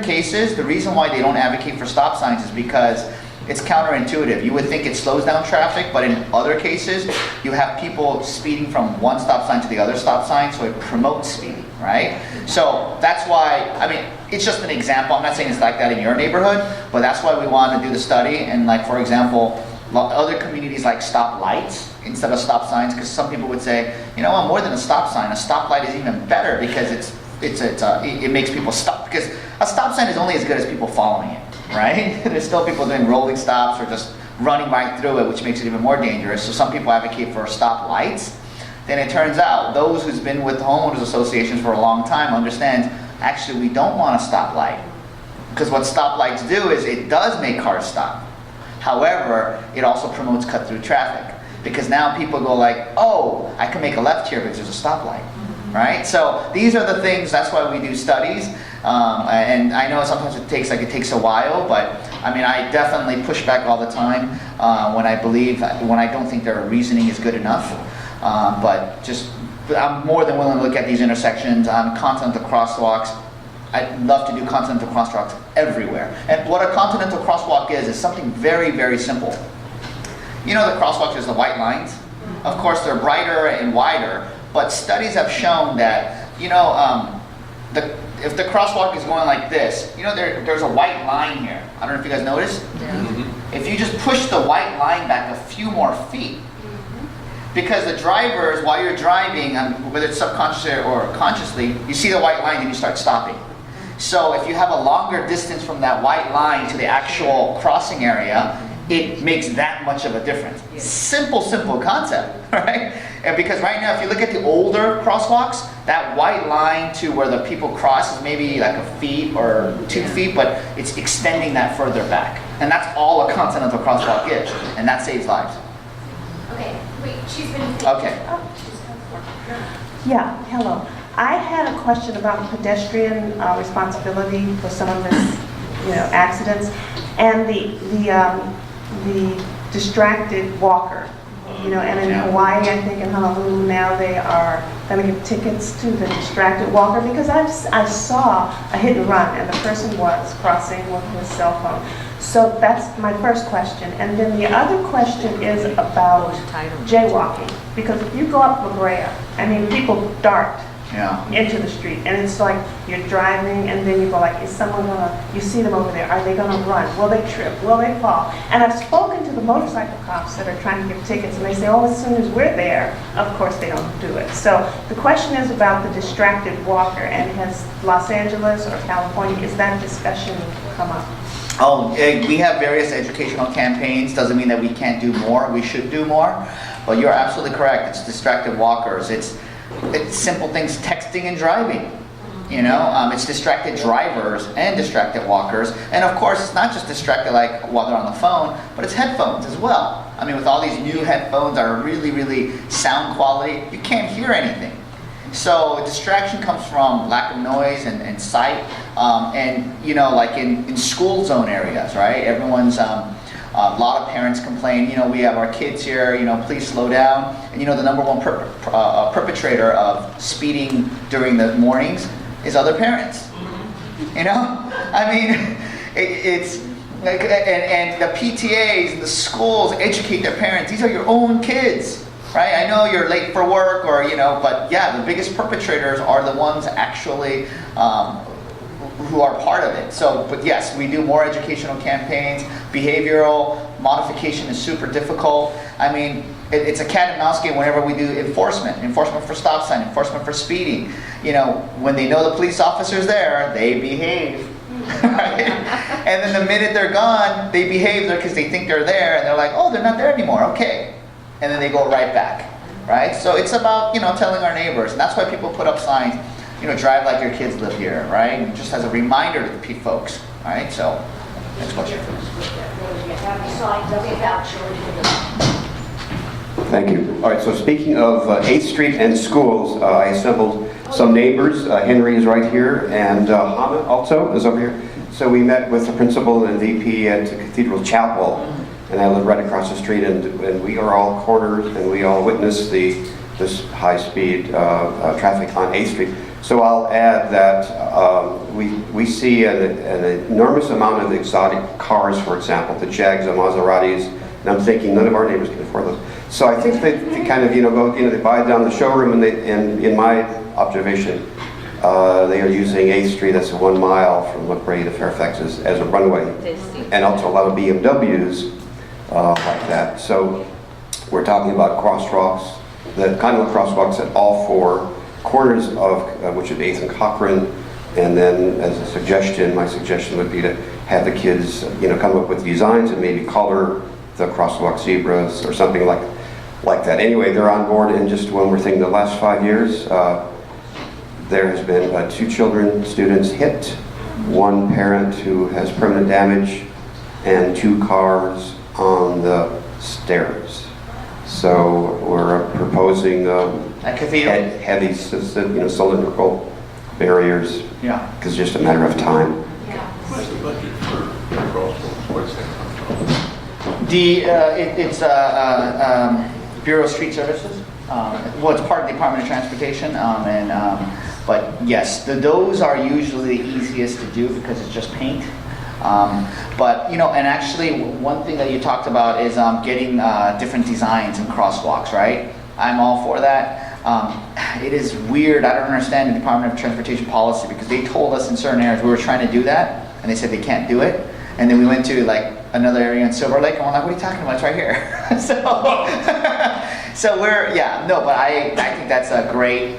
cases, the reason why they don't advocate for stop signs is because it's counterintuitive. You would think it slows down traffic, but in other cases, you have people speeding from one stop sign to the other stop sign, so it promotes speeding, right? So that's why, I mean, it's just an example. I'm not saying it's like that in your neighborhood, but that's why we wanted to do the study. And like, for example, other communities like stop lights instead of stop signs, because some people would say, you know what, more than a stop sign, a stoplight is even better because it makes people stop, because a stop sign is only as good as people following it, right? There's still people doing rolling stops or just running right through it, which makes it even more dangerous. So some people advocate for stop lights. Then it turns out those who's been with homeowners associations for a long time understand, actually we don't want a stoplight, because what stoplights do is it does make cars stop. However, it also promotes cut-through traffic, because now people go like, oh, I can make a left here because there's a stoplight, right? So these are the things, that's why we do studies. And I know sometimes it takes a while, but I mean, I definitely push back all the time when I don't think their reasoning is good enough. But I'm more than willing to look at these intersections, continental crosswalks. I'd love to do continental crosswalks everywhere. And what a continental crosswalk is something very, very simple. You know, the crosswalks, there's the white lines. Of course, they're brighter and wider, but studies have shown that, you know, if the crosswalk is going like this, you know, there's a white line here. I don't know if you guys noticed. Yeah. If you just push the white line back a few more feet, because the drivers, while you're driving, whether it's subconsciously or consciously, you see the white line and you start stopping. So if you have a longer distance from that white line to the actual crossing area, it makes that much of a difference. Simple concept, right? And because right now, if you look at the older crosswalks, that white line to where the people cross is maybe like a feet or 2 feet, but it's extending that further back. And that's all a continental crosswalk is, and that saves lives. Okay, wait, she's been... Okay. Yeah, hello. I had a question about pedestrian responsibility for some of this, you know, accidents, and the distracted walker. You know, and in Hawaii, I think in Honolulu now, they are going to give tickets to the distracted walker, because I saw a hit and run, and the person was crossing with his cell phone. So that's my first question. And then the other question is about jaywalking. Because if you go up La Brea, I mean, people dart into the street. And it's like you're driving and then you go like, is someone gonna, you see them over there, are they gonna run? Will they trip? Will they fall? And I've spoken to the motorcycle cops that are trying to give tickets and they say, oh, as soon as we're there, of course they don't do it. So the question is about the distracted walker, and has Los Angeles or California, is that discussion come up? Oh, we have various educational campaigns. Doesn't mean that we can't do more. We should do more. But you're absolutely correct. It's distracted walkers. It's simple things, texting and driving. You know, it's distracted drivers and distracted walkers. And of course, it's not just distracted like while they're on the phone, but it's headphones as well. I mean, with all these new headphones that are really, really sound quality, you can't hear anything. So distraction comes from lack of noise and sight, and you know, like in school zone areas, right? Everyone's, a lot of parents complain, you know, we have our kids here, you know, please slow down. And you know, the number one perpetrator of speeding during the mornings is other parents. You know, I mean, it's like, and the PTAs and the schools educate their parents. These are your own kids. Right? I know you're late for work or, you know, but yeah, the biggest perpetrators are the ones actually who are part of it. So, but yes, we do more educational campaigns. Behavioral modification is super difficult. I mean, it's a cat and mouse game whenever we do enforcement for stop sign, enforcement for speeding. You know, when they know the police officer's there, they behave. Right? And then the minute they're gone, they behave there because they think they're there and they're like, oh, they're not there anymore, okay. And then they go right back, right? So it's about, you know, telling our neighbors, and that's why people put up signs, you know, drive like your kids live here, right? And just as a reminder to the folks, right? So, next question. Thank you. All right, so speaking of 8th Street and schools, I assembled some neighbors. Henry is right here, and Hamid also is over here. So we met with the principal and VP at Cathedral Chapel, and I live right across the street, and we are all cornered, and we all witness this high-speed traffic on 8th Street. So I'll add that we see an enormous amount of exotic cars, for example, the Jags and Maseratis, and I'm thinking none of our neighbors can afford those. So I think they kind of, you know, go, you know, they buy down the showroom, and in my observation, they are using 8th Street, that's 1 mile from La Brea to Fairfax, as a runway, and also a lot of BMWs like that. So we're talking about crosswalks, the kind of crosswalks at all 4 corners of which is 8th and Cochrane, and then as a suggestion, my suggestion would be to have the kids, you know, come up with designs and maybe color the crosswalk zebras or something like that. Anyway, they're on board. And just one more thing, the last 5 years, there has been 2 students hit, 1 parent who has permanent damage, and 2 cars on the stairs. So we're proposing heavy, you know, cylindrical barriers. Yeah. Because it's just a matter of time. What's the budget for crosswalks? What's that? It's Bureau of Street Services. Well, it's part of the Department of Transportation, but yes, those are usually the easiest to do because it's just paint. But, you know, and actually one thing that you talked about is getting different designs in crosswalks, right? I'm all for that. It is weird, I don't understand the Department of Transportation policy, because they told us in certain areas we were trying to do that, and they said they can't do it. And then we went to like another area in Silver Lake, and we're like, what are you talking about? It's right here. So we're, yeah, no, but I think that's a great,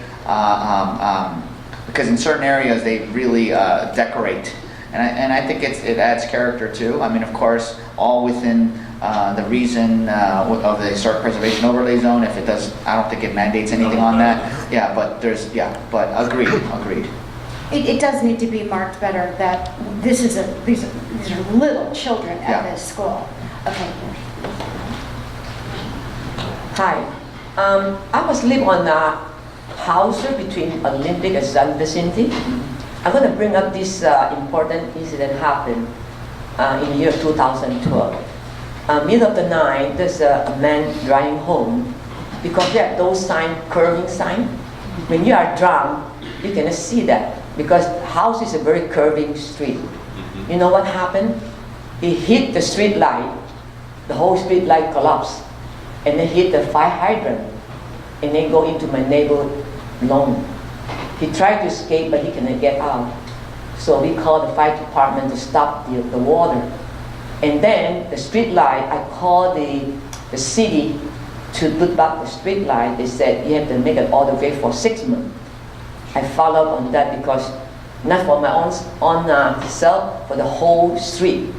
because in certain areas they really decorate. And I think it adds character too. I mean, of course, all within the reason of the Historic Preservation Overlay Zone. If it does, I don't think it mandates anything on that. Yeah, but but agreed. It does need to be marked better that these are little children at this school. Okay. Hi. I was live on a house between Olympic and Sun Vicinity. I'm going to bring up this important incident happened in the year 2012. Middle of the night, there's a man driving home because they have those curving sign. When you are drunk, you cannot see that because the house is a very curving street. You know what happened? He hit the street light, the whole street light collapsed, and then hit the fire hydrant, and then go into my neighborhood lawn. He tried to escape, but he cannot get out. So we called the fire department to stop the water. And then the street light, I called the city to put back the street light. They said you have to make it all the way for 6 months. I followed up on that because not for my own self, for the whole street.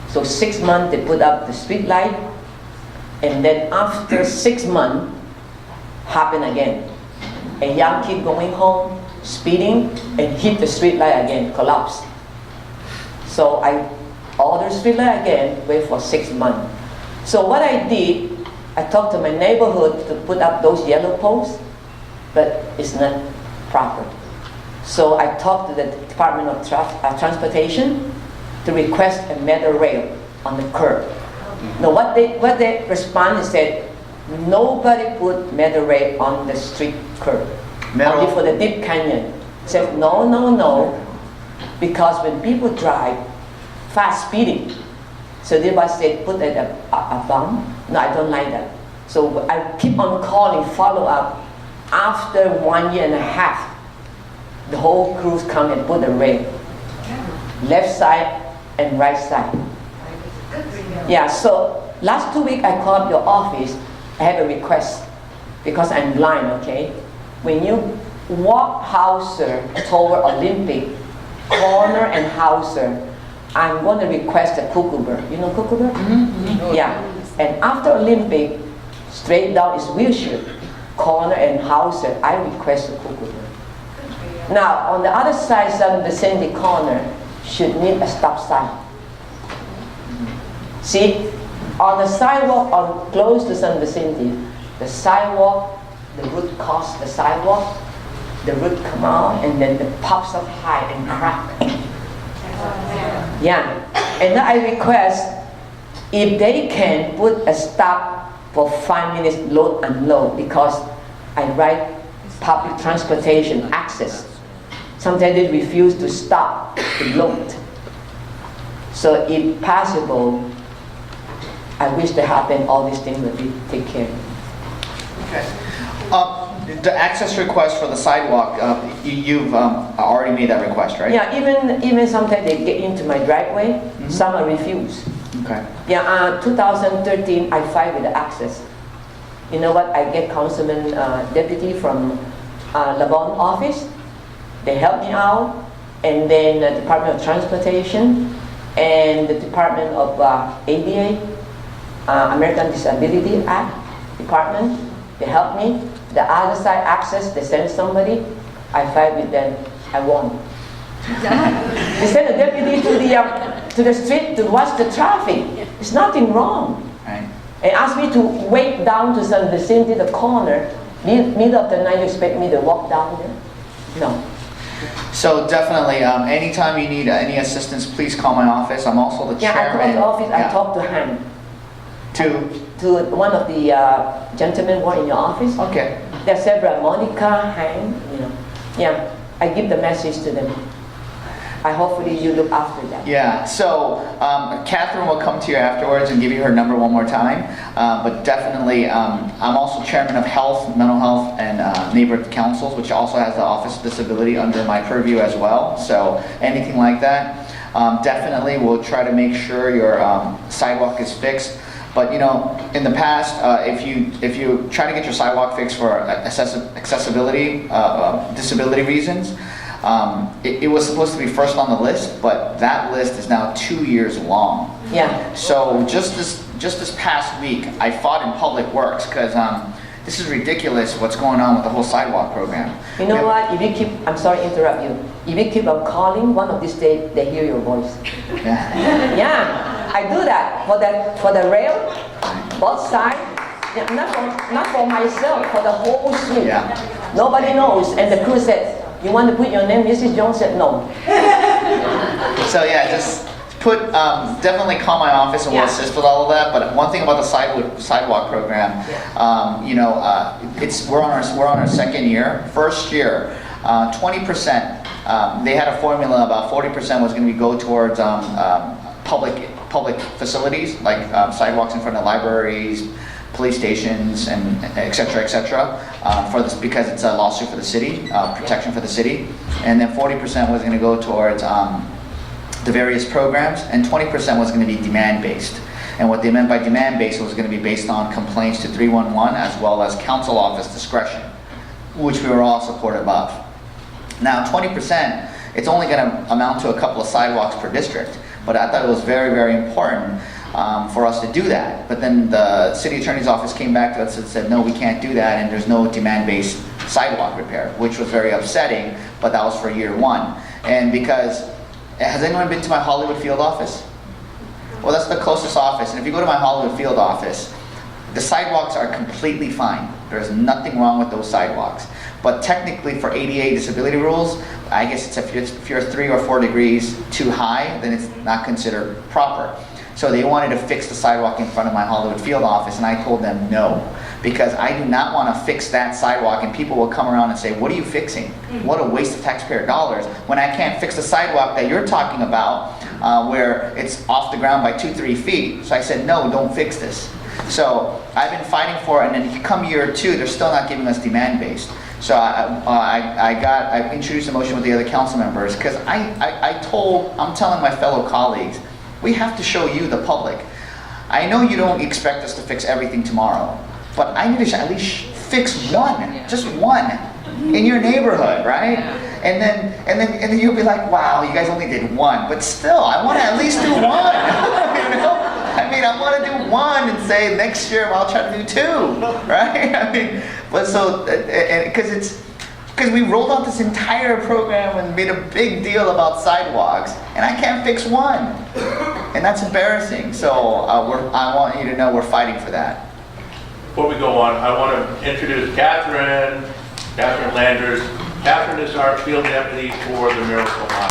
So 6 months they put up the street light, and then after 6 months, happened again. A young kid going home, speeding, and hit the street light again, collapsed. So I ordered street light again, wait for 6 months. So what I did, I talked to my neighborhood to put up those yellow posts, but it's not proper. So I talked to the Department of Transportation to request a metal rail on the curb. Now what they responded is said, nobody put metal rail on the street curb. Only for the deep canyon. Said no, no, no, because when people drive fast speeding, so they was said put a bump. No, I don't like that. So I keep on calling, follow up. After 1.5 years, the whole crews come and put a rail, left side and right side. Yeah. So last 2 weeks I called your office. I have a request because I'm blind. Okay, when you walk Hauser toward Olympic, corner and Hauser, I'm going to request a cuckoo bird. You know cuckoo bird? Mm-hmm. Yeah. And after Olympic, straight down is wheelchair, corner and Hauser, I request a cuckoo bird. Now, on the other side, San Vicente corner should need a stop sign. See, on the sidewalk on close to San Vicente, the sidewalk, the root caused the sidewalk, the root come out and then it pops up high and crack. Yeah, and now I request if they can put a stop for 5 minutes load and unload, because I ride public transportation access. Sometimes they refuse to stop to load. So if possible, I wish to happen all these things will be taken care of. Okay. The access request for the sidewalk, you've already made that request, right? Yeah, even sometimes they get into my driveway, some I refuse. Okay. Yeah, 2013 I filed with the access. You know what? I get councilman deputy from Labon office. They help me out, and then the Department of Transportation and the Department of ADA, American Disability Act Department. They help me. The other side access, they send somebody. I fight with them. I won. They send a deputy to the street to watch the traffic. There's nothing wrong. Right. And ask me to wait down to San Vicente, the corner. Middle of the night, you expect me to walk down there? No. So definitely, anytime you need any assistance, please call my office. I'm also the chairman. I called the office. I talked to him. To one of the gentlemen who are in your office. Okay. There are several, Monica, Han, you know. Yeah, I give the message to them. Hopefully you look after that. Yeah, so Catherine will come to you afterwards and give you her number one more time. But definitely, I'm also chairman of health, mental health, and neighborhood councils, which also has the Office of Disability under my purview as well. So anything like that, definitely we'll try to make sure your sidewalk is fixed. But you know, in the past, if you try to get your sidewalk fixed for accessibility, disability reasons, it was supposed to be first on the list, but that list is now 2 years long. Yeah. So just this past week, I fought in Public Works because this is ridiculous what's going on with the whole sidewalk program. You know what? If you keep, I'm sorry to interrupt you. If you keep on calling, one of these days they hear your voice. Yeah. Yeah. I do that for the rail, both sides. Yeah, not for myself, for the whole street. Yeah. Nobody knows, and the crew said, "You want to put your name?" Mrs. Jones said, "No." So yeah, just put definitely call my office and we'll assist with all of that. But one thing about the sidewalk program, you know, we're on our second year. First year, 20%. They had a formula about 40% was going to go towards public facilities, like sidewalks in front of libraries, police stations, and et cetera, for this, because it's a lawsuit for the city, protection for the city. And then 40% was gonna go towards the various programs, and 20% was gonna be demand-based. And what they meant by demand-based was gonna be based on complaints to 311 as well as council office discretion, which we were all supportive of. Now, 20%, it's only gonna amount to a couple of sidewalks per district, but I thought it was very, very important for us to do that. But then the city attorney's office came back to us and said, no, we can't do that, and there's no demand-based sidewalk repair, which was very upsetting, but that was for year one. And because, has anyone been to my Hollywood Field office? Well, that's the closest office, and if you go to my Hollywood Field office, the sidewalks are completely fine. There's nothing wrong with those sidewalks. But technically for ADA disability rules, I guess it's if you're 3 or 4 degrees too high, then it's not considered proper. So they wanted to fix the sidewalk in front of my Hollywood Field office, and I told them no, because I do not want to fix that sidewalk, and people will come around and say, what are you fixing? What a waste of taxpayer dollars, when I can't fix the sidewalk that you're talking about, where it's off the ground by 2-3 feet. So I said, no, don't fix this. So I've been fighting for it, and then come year 2, they're still not giving us demand-based. So I introduced a motion with the other council members, because I'm telling my fellow colleagues, we have to show you, the public. I know you don't expect us to fix everything tomorrow, but I need to at least fix one, just one, in your neighborhood, right? And then you'll be like, wow, you guys only did one, but still, I want to at least do one. You know? I mean, I want to do one and say next year I'll try to do 2, right? I mean, but so, because we rolled out this entire program and made a big deal about sidewalks, and I can't fix one, and that's embarrassing. So I want you to know we're fighting for that. Before we go on, I want to introduce Catherine Landers. Catherine is our field deputy for the Miracle Mile.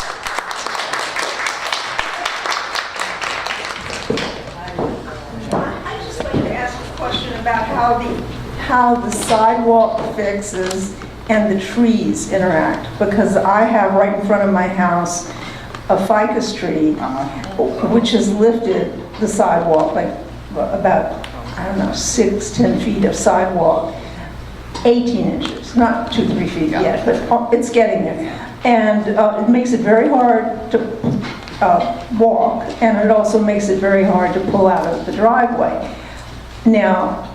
I'd just like to ask a question about how the sidewalk fixes and the trees interact, because I have right in front of my house a ficus tree, which has lifted the sidewalk like about, I don't know, 6-10 feet of sidewalk, 18 inches, not 2-3 feet yet, but it's getting there. And it makes it very hard to walk, and it also makes it very hard to pull out of the driveway. Now,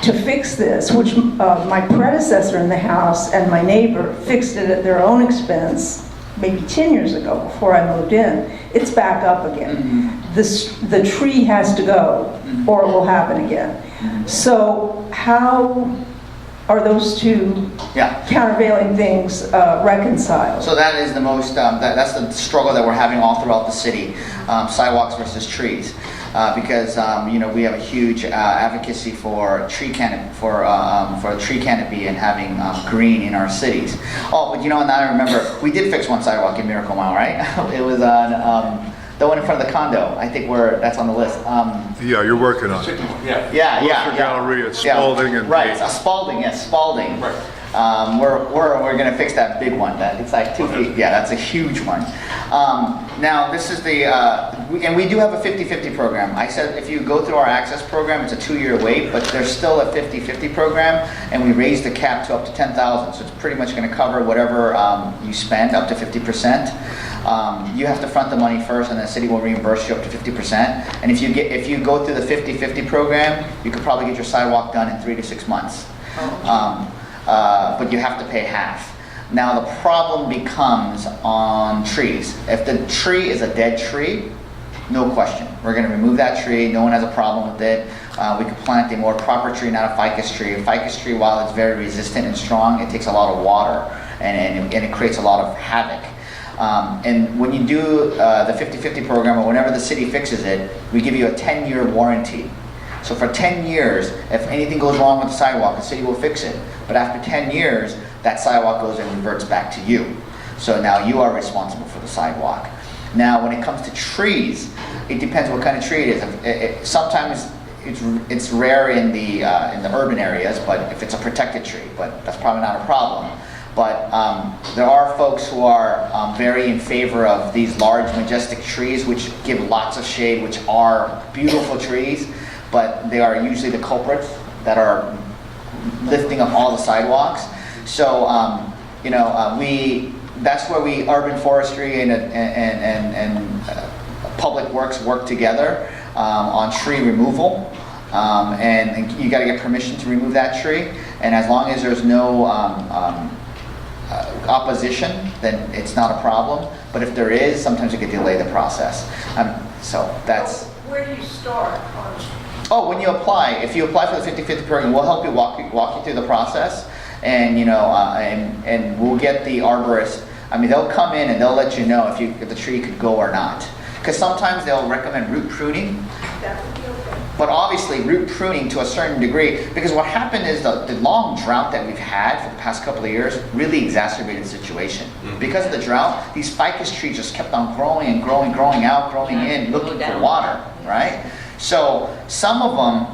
to fix this, which my predecessor in the house and my neighbor fixed it at their own expense maybe 10 years ago before I moved in, it's back up again. The tree has to go or it will happen again. So how are those two countervailing things reconciled? So that is the most, that's the struggle that we're having all throughout the city, sidewalks versus trees. Because you know, we have a huge advocacy for tree canopy, for a tree canopy and having green in our cities. Oh, but you know, now I remember we did fix one sidewalk in Miracle Mile, right? It was on the one in front of the condo. I think that's on the list. Yeah, you're working on it. Yeah. Gallery at Spalding and right. Spalding, yes, Spalding. Right. We're gonna fix that big one. It's like 2 feet. Yeah, that's a huge one. Now this is the and we do have a 50-50 program. I said if you go through our access program, it's a 2-year wait, but there's still a 50-50 program, and we raised the cap to up to 10,000. So it's pretty much going to cover whatever you spend up to 50%. You have to front the money first, and the city will reimburse you up to 50%. And if you go through the 50-50 program, you could probably get your sidewalk done in 3 to 6 months. But you have to pay half. Now the problem becomes on trees. If the tree is a dead tree, no question, we're going to remove that tree. No one has a problem with it. We could plant a more proper tree, not a ficus tree. A ficus tree, while it's very resistant and strong, it takes a lot of water and it creates a lot of havoc. And when you do the 50-50 program, or whenever the city fixes it, we give you a 10-year warranty. So for 10 years, if anything goes wrong with the sidewalk, the city will fix it. But after 10 years, that sidewalk goes and reverts back to you. So now you are responsible for the sidewalk. Now, when it comes to trees, it depends what kind of tree it is. Sometimes it's rare in the urban areas, but if it's a protected tree, but that's probably not a problem. But there are folks who are very in favor of these large majestic trees which give lots of shade, which are beautiful trees, but they are usually the culprits that are lifting up all the sidewalks. So, that's where urban forestry and public works work together on tree removal. And you got to get permission to remove that tree. And as long as there's no opposition, then it's not a problem. But if there is, sometimes it could delay the process. So that's... Where do you start on? Oh, when you apply, if you apply for the 50/50 program, we'll help you walk you through the process, and and we'll get the arborist. I mean, they'll come in and they'll let you know if the tree could go or not. Because sometimes they'll recommend root pruning, That would be okay. but obviously root pruning to a certain degree. Because what happened is the long drought that we've had for the past couple of years really exacerbated the situation. Because of the drought, these ficus trees just kept on growing and growing, growing out, growing in, looking for water, right? So some of them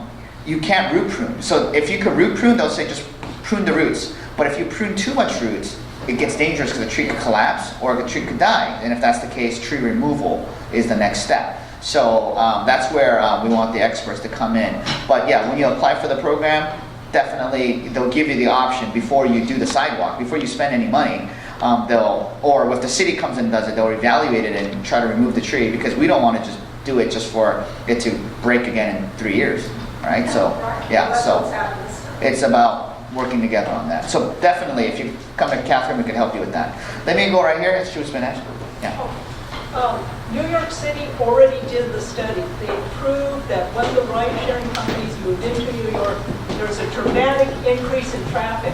you can't root prune. So if you could root prune, they'll say just prune the roots. But if you prune too much roots, it gets dangerous because the tree could collapse or the tree could die. And if that's the case, tree removal is the next step. So that's where we want the experts to come in. But yeah, when you apply for the program, definitely they'll give you the option before you do the sidewalk, before you spend any money. Or if the city comes in and does it, they'll evaluate it and try to remove the tree, because we don't want to just do it just for it to break again in 3 years, right? So yeah, so it's about working together on that. So definitely, if you come to Catherine, we can help you with that. Let me go right here. She was finished. Yeah. New York City already did the study. They proved that when the ride-sharing companies moved into New York, there's a dramatic increase in traffic.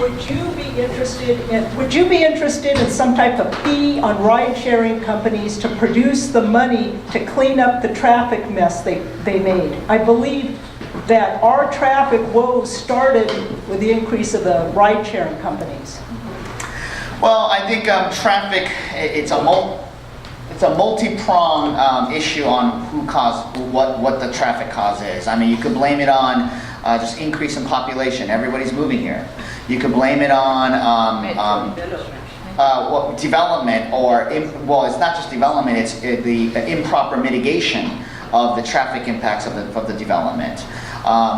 Would you be interested in some type of fee on ride-sharing companies to produce the money to clean up the traffic mess they made? I believe that our traffic woes started with the increase of the ride-sharing companies. Well, I think traffic, it's a multi-pronged issue on what the traffic cause is. I mean, you could blame it on just increase in population. Everybody's moving here. You could blame it on development, or it's not just development. It's the improper mitigation of the traffic impacts of the development.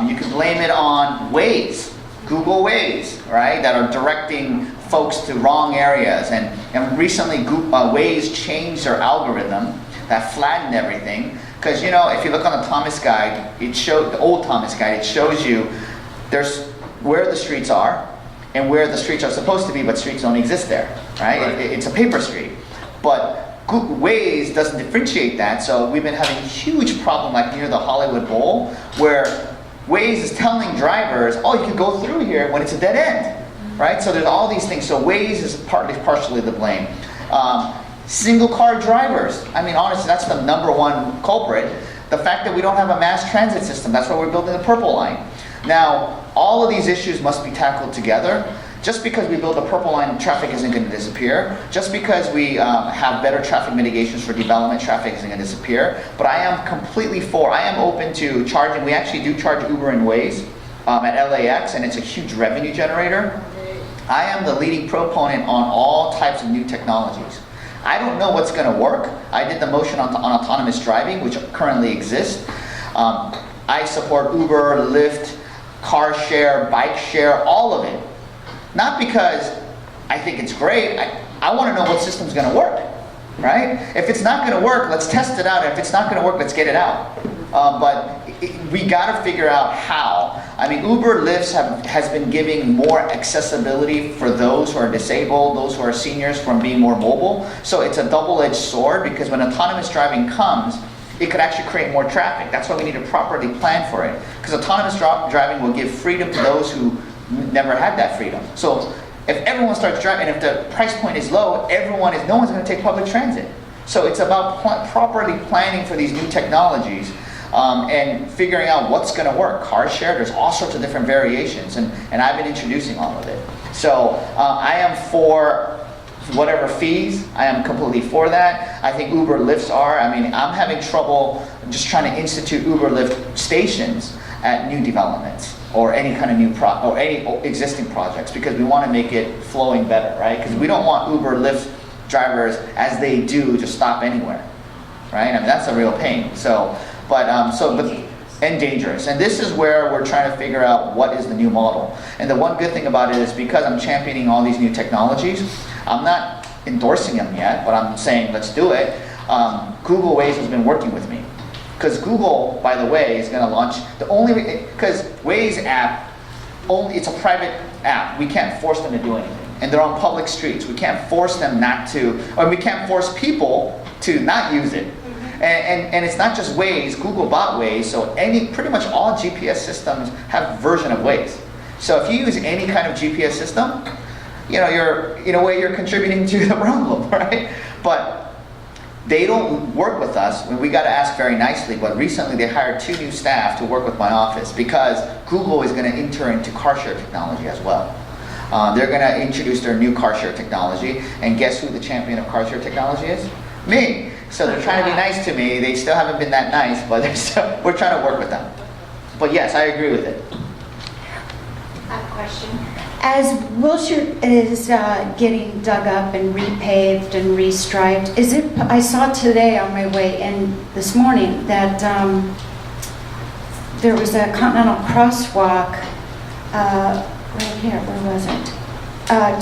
You could blame it on Waze, Google Waze, right, that are directing folks to wrong areas. And recently, Waze changed their algorithm that flattened everything. Because if you look on the Thomas Guide, the old Thomas Guide, it shows you there's where the streets are and where the streets are supposed to be, but streets don't exist there, right? It's a paper street. But Waze doesn't differentiate that, so we've been having a huge problem like near the Hollywood Bowl, where Waze is telling drivers, oh, you can go through here when it's a dead end, right? So there's all these things. So Waze is partially the blame. Single car drivers. I mean, honestly, that's the #1 culprit. The fact that we don't have a mass transit system. That's why we're building the Purple Line. Now, all of these issues must be tackled together. Just because we build a Purple Line, traffic isn't going to disappear. Just because we have better traffic mitigations for development, traffic isn't going to disappear. But I am I am open to charging. We actually do charge Uber and Waze at LAX, and it's a huge revenue generator. I am the leading proponent on all types of new technologies. I don't know what's going to work. I did the motion on autonomous driving, which currently exists. I support Uber, Lyft, car share, bike share, all of it. Not because I think it's great. I want to know what system's going to work, right? If it's not going to work, let's test it out. If it's not going to work, let's get it out. But we got to figure out how. I mean, Uber, Lyft has been giving more accessibility for those who are disabled, those who are seniors, from being more mobile. So it's a double-edged sword, because when autonomous driving comes, it could actually create more traffic. That's why we need to properly plan for it. Because autonomous driving will give freedom to those who never had that freedom. So if everyone starts driving, and if the price point is low, no one's going to take public transit. So it's about properly planning for these new technologies. And figuring out what's going to work. Car share, there's all sorts of different variations, and I've been introducing all of it. So I am for whatever fees. I am completely for that. I think Uber, Lyfts are. I mean, I'm having trouble just trying to institute Uber, Lyft stations at new developments. or any kind of new or any existing projects, because we want to make it flowing better, right? Because we don't want Uber, Lyft drivers, as they do, to stop anywhere, right? I mean, that's a real pain. And dangerous. And this is where we're trying to figure out what is the new model. And the one good thing about it is because I'm championing all these new technologies, I'm not endorsing them yet, but I'm saying let's do it. Google Waze has been working with me. Because Google, by the way, is going to launch because Waze app, it's a private app. We can't force them to do anything. And they're on public streets. We can't force them not to, or we can't force people to not use it. And it's not just Waze. Google bought Waze, so pretty much all GPS systems have a version of Waze. So if you use any kind of GPS system, you're in a way you're contributing to the problem, right? But they don't work with us. We got to ask very nicely, but recently they hired 2 new staff to work with my office because Google is going to enter into car share technology as well. They're going to introduce their new car share technology, and guess who the champion of car share technology is? Me. So they're trying to be nice to me. They still haven't been that nice, but we're trying to work with them. But yes, I agree with it. I have a question. As Wilshire is getting dug up and repaved and restriped, I saw today on my way in this morning that there was a Continental crosswalk right here, where was it?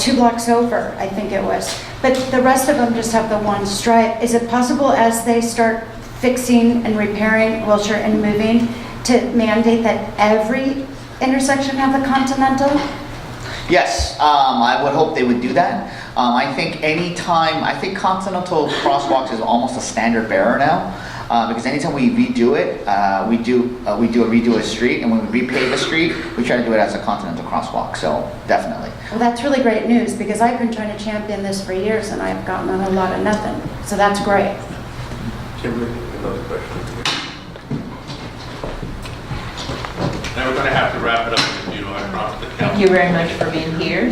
2 blocks over, I think it was. But the rest of them just have the one stripe. Is it possible as they start fixing and repairing Wilshire and moving to mandate that every intersection have the Continental? Yes, I would hope they would do that. I think Continental crosswalks is almost a standard bearer now, because anytime we redo it, we redo a street, and when we repave a street, we try to do it as a Continental crosswalk. So definitely. Well, that's really great news because I've been trying to champion this for years and I've gotten a lot of nothing. So that's great. Kimberly, another question. Now we're going to have to wrap it up with you. I promised the council. Thank you very much for being here.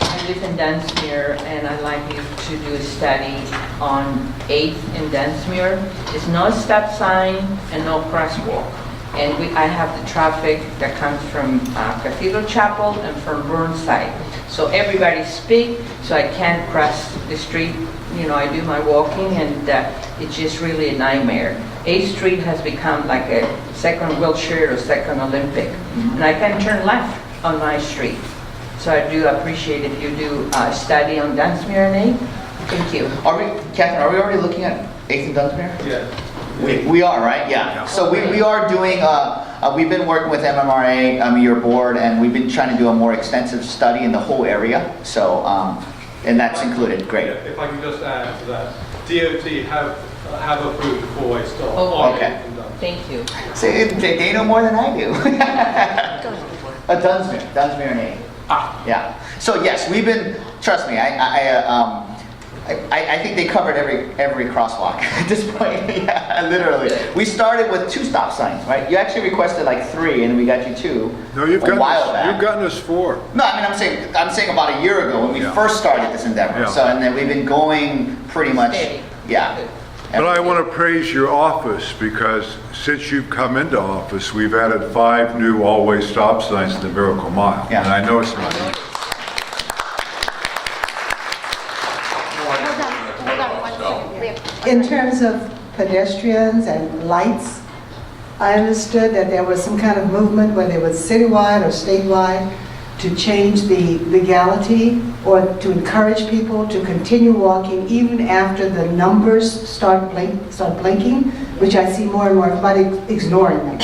I live in Dunsmuir, and I'd like you to do a study on 8th in Dunsmuir. There's no stop sign and no crosswalk. And I have the traffic that comes from Cathedral Chapel and from Burnside. So everybody speak, so I can't cross the street. I do my walking, and it's just really a nightmare. 8th Street has become like a second Wilshire or second Olympic. And I can turn left on my street. So I do appreciate if you do a study on Dunsmuir and 8th. Thank you. Catherine, are we already looking at 8th and Dunsmuir? Yeah. We are, right? Yeah. So we are doing, we've been working with MMRA, your board, and we've been trying to do a more extensive study in the whole area. So, and that's included. Great. If I can just add to that, DOT have approved 4-way stop. Oh, okay. Thank you. See, they know more than I do. Dunsmuir and 8th. Yeah. So yes, we've been. Trust me, I think they covered every crosswalk at this point. Yeah, literally. We started with 2 stop signs, right? You actually requested like 3, and we got you 2. No, you've gotten us 4. No, I mean I'm saying about a year ago when we first started this endeavor. Yeah. So and then we've been going pretty much. Yeah. But I want to praise your office because since you've come into office, we've added 5 new all-way stop signs in the Miracle Mile. Yeah. And I know it's not easy. In terms of pedestrians and lights, I understood that there was some kind of movement, whether it was citywide or statewide, to change the legality or to encourage people to continue walking even after the numbers start blinking, which I see more and more everybody ignoring them.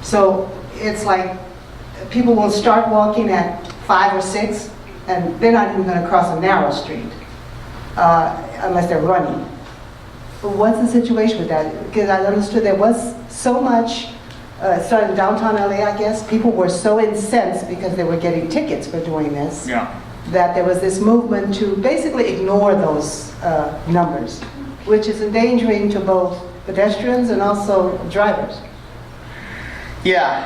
So it's like people will start walking at 5 or 6 and they're not even going to cross a narrow street unless they're running. But what's the situation with that? Because I understood there was so much, started in downtown LA, I guess, people were so incensed because they were getting tickets for doing this, that there was this movement to basically ignore those numbers, which is endangering to both pedestrians and also drivers. Yeah,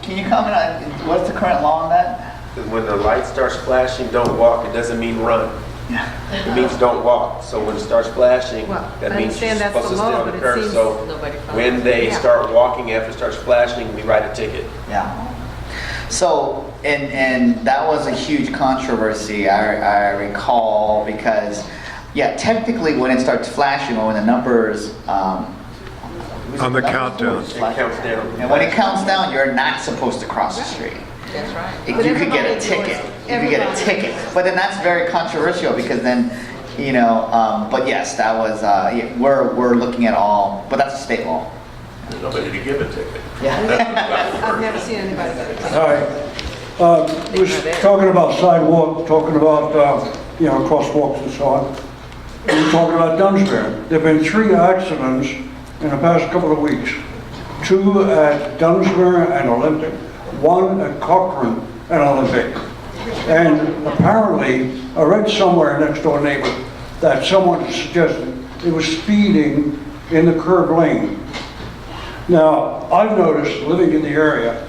can you comment on what's the current law on that? When the light starts flashing, don't walk. It doesn't mean run. It means don't walk. So when it starts flashing, that means you're supposed to stay on the curb. So when they start walking after it starts flashing, we write a ticket. Yeah. So, and that was a huge controversy, I recall, because, yeah, technically when it starts flashing or when the numbers, On the countdown. It counts down. and when it counts down, you're not supposed to cross the street. That's right. You could get a ticket. You could get a ticket. But then that's very controversial because then, you know, but yes, that was, yeah, we're looking at all, but that's a state law. There's nobody to give a ticket. I've never seen anybody get it. Hi. Was talking about sidewalk, talking about, you know, crosswalks and so on. We're talking about Dunsmere. There've been 3 accidents in the past couple of weeks. 2 at Dunsmere and Olympic, 1 at Cochrane and Olympic. And apparently, I read somewhere next door neighbor that someone suggested it was speeding in the curb lane. Now, I've noticed, living in the area,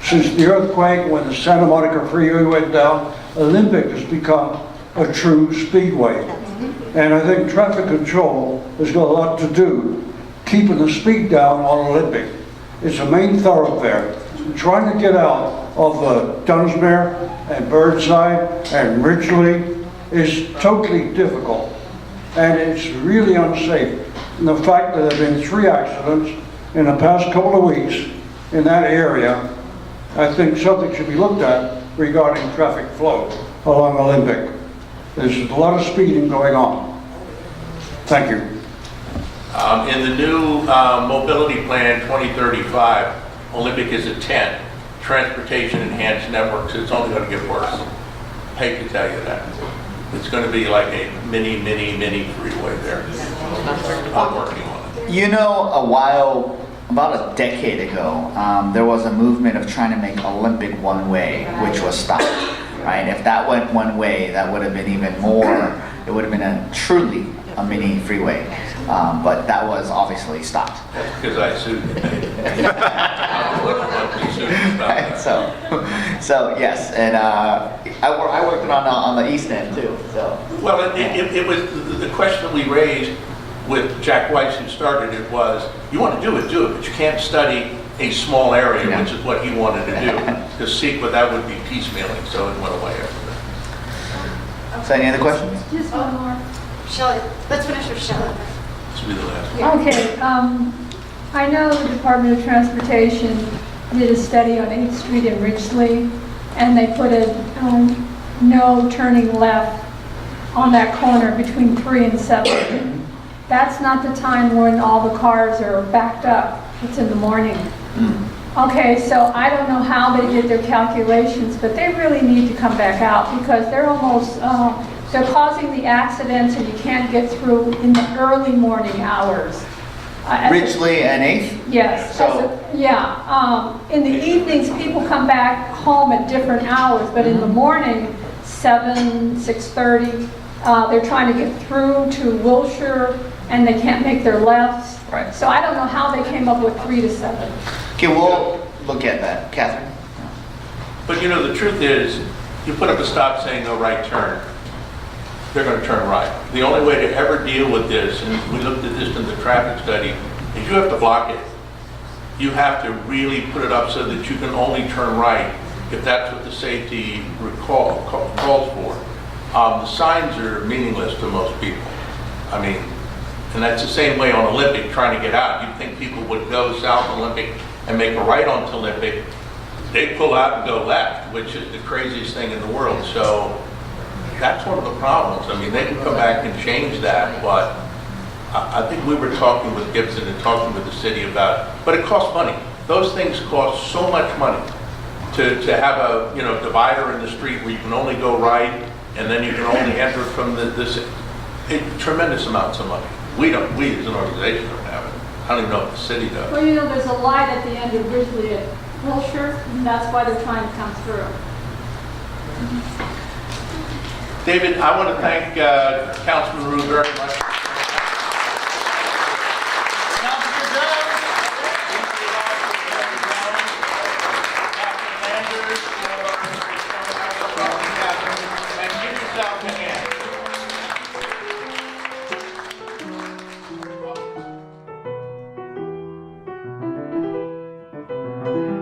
since the earthquake, when the Santa Monica Freeway went down, Olympic has become a true speedway. And I think traffic control has got a lot to do keeping the speed down on Olympic. It's a main thoroughfare. Trying to get out of Dunsmere and Burnside and Ridgely is totally difficult. And it's really unsafe. And the fact that there have been 3 accidents in the past couple of weeks in that area, I think something should be looked at regarding traffic flow along Olympic. There's a lot of speeding going on. Thank you. In the new mobility plan 2035, Olympic is a 10. Transportation enhanced networks, it's only going to get worse. I hate to tell you that. It's going to be like a mini freeway there. I'm working on it. You know, about a decade ago, there was a movement of trying to make Olympic one way, which was stopped, right? If that went one way, that would have been even more, it would have been truly a mini freeway. But that was obviously stopped. That's because I sued you. Right, so yes, and I worked on the east end too. So well, it was the question that we raised with Jack Weiss, who started it, was you want to do it, but you can't study a small area, which is what he wanted to do. Because CEQA, that would be piecemealing, so it went away after that. So any other questions? Just one more. Shelley, let's finish with Shelley. This will be the last. Okay, I know the Department of Transportation did a study on 8th Street in Ridgely, and they put a no turning left on that corner between 3 and 7. That's not the time when all the cars are backed up. It's in the morning. Okay, so I don't know how they did their calculations, but they really need to come back out because they're almost, they're causing the accidents and you can't get through in the early morning hours. Ridgely and 8th? Yes. So, in the evenings, people come back home at different hours, but in the morning, 7, 6:30, they're trying to get through to Wilshire and they can't make their lefts. Right. So I don't know how they came up with 3 to 7. okay, we'll look at that. Catherine? But you know, the truth is, you put up a stop saying no right turn, they're going to turn right. The only way to ever deal with this, and we looked at this in the traffic study, is you have to block it. You have to really put it up so that you can only turn right if that's what the safety calls for. The signs are meaningless to most people. I mean, and that's the same way on Olympic trying to get out. You'd think people would go south Olympic and make a right onto Olympic. They pull out and go left, which is the craziest thing in the world. So that's one of the problems. I mean, they can come back and change that, but I think we were talking with Gibson and talking with the city about it. But it costs money. Those things cost so much money to have a divider in the street where you can only go right and then you can only enter from tremendous amounts of money. We as an organization don't have it. I don't even know if the city does. Well, there's a light at the end of Ridgely at Wilshire, and that's why they're trying to come through. David, I want to thank Councilman Rue very much. Thank you.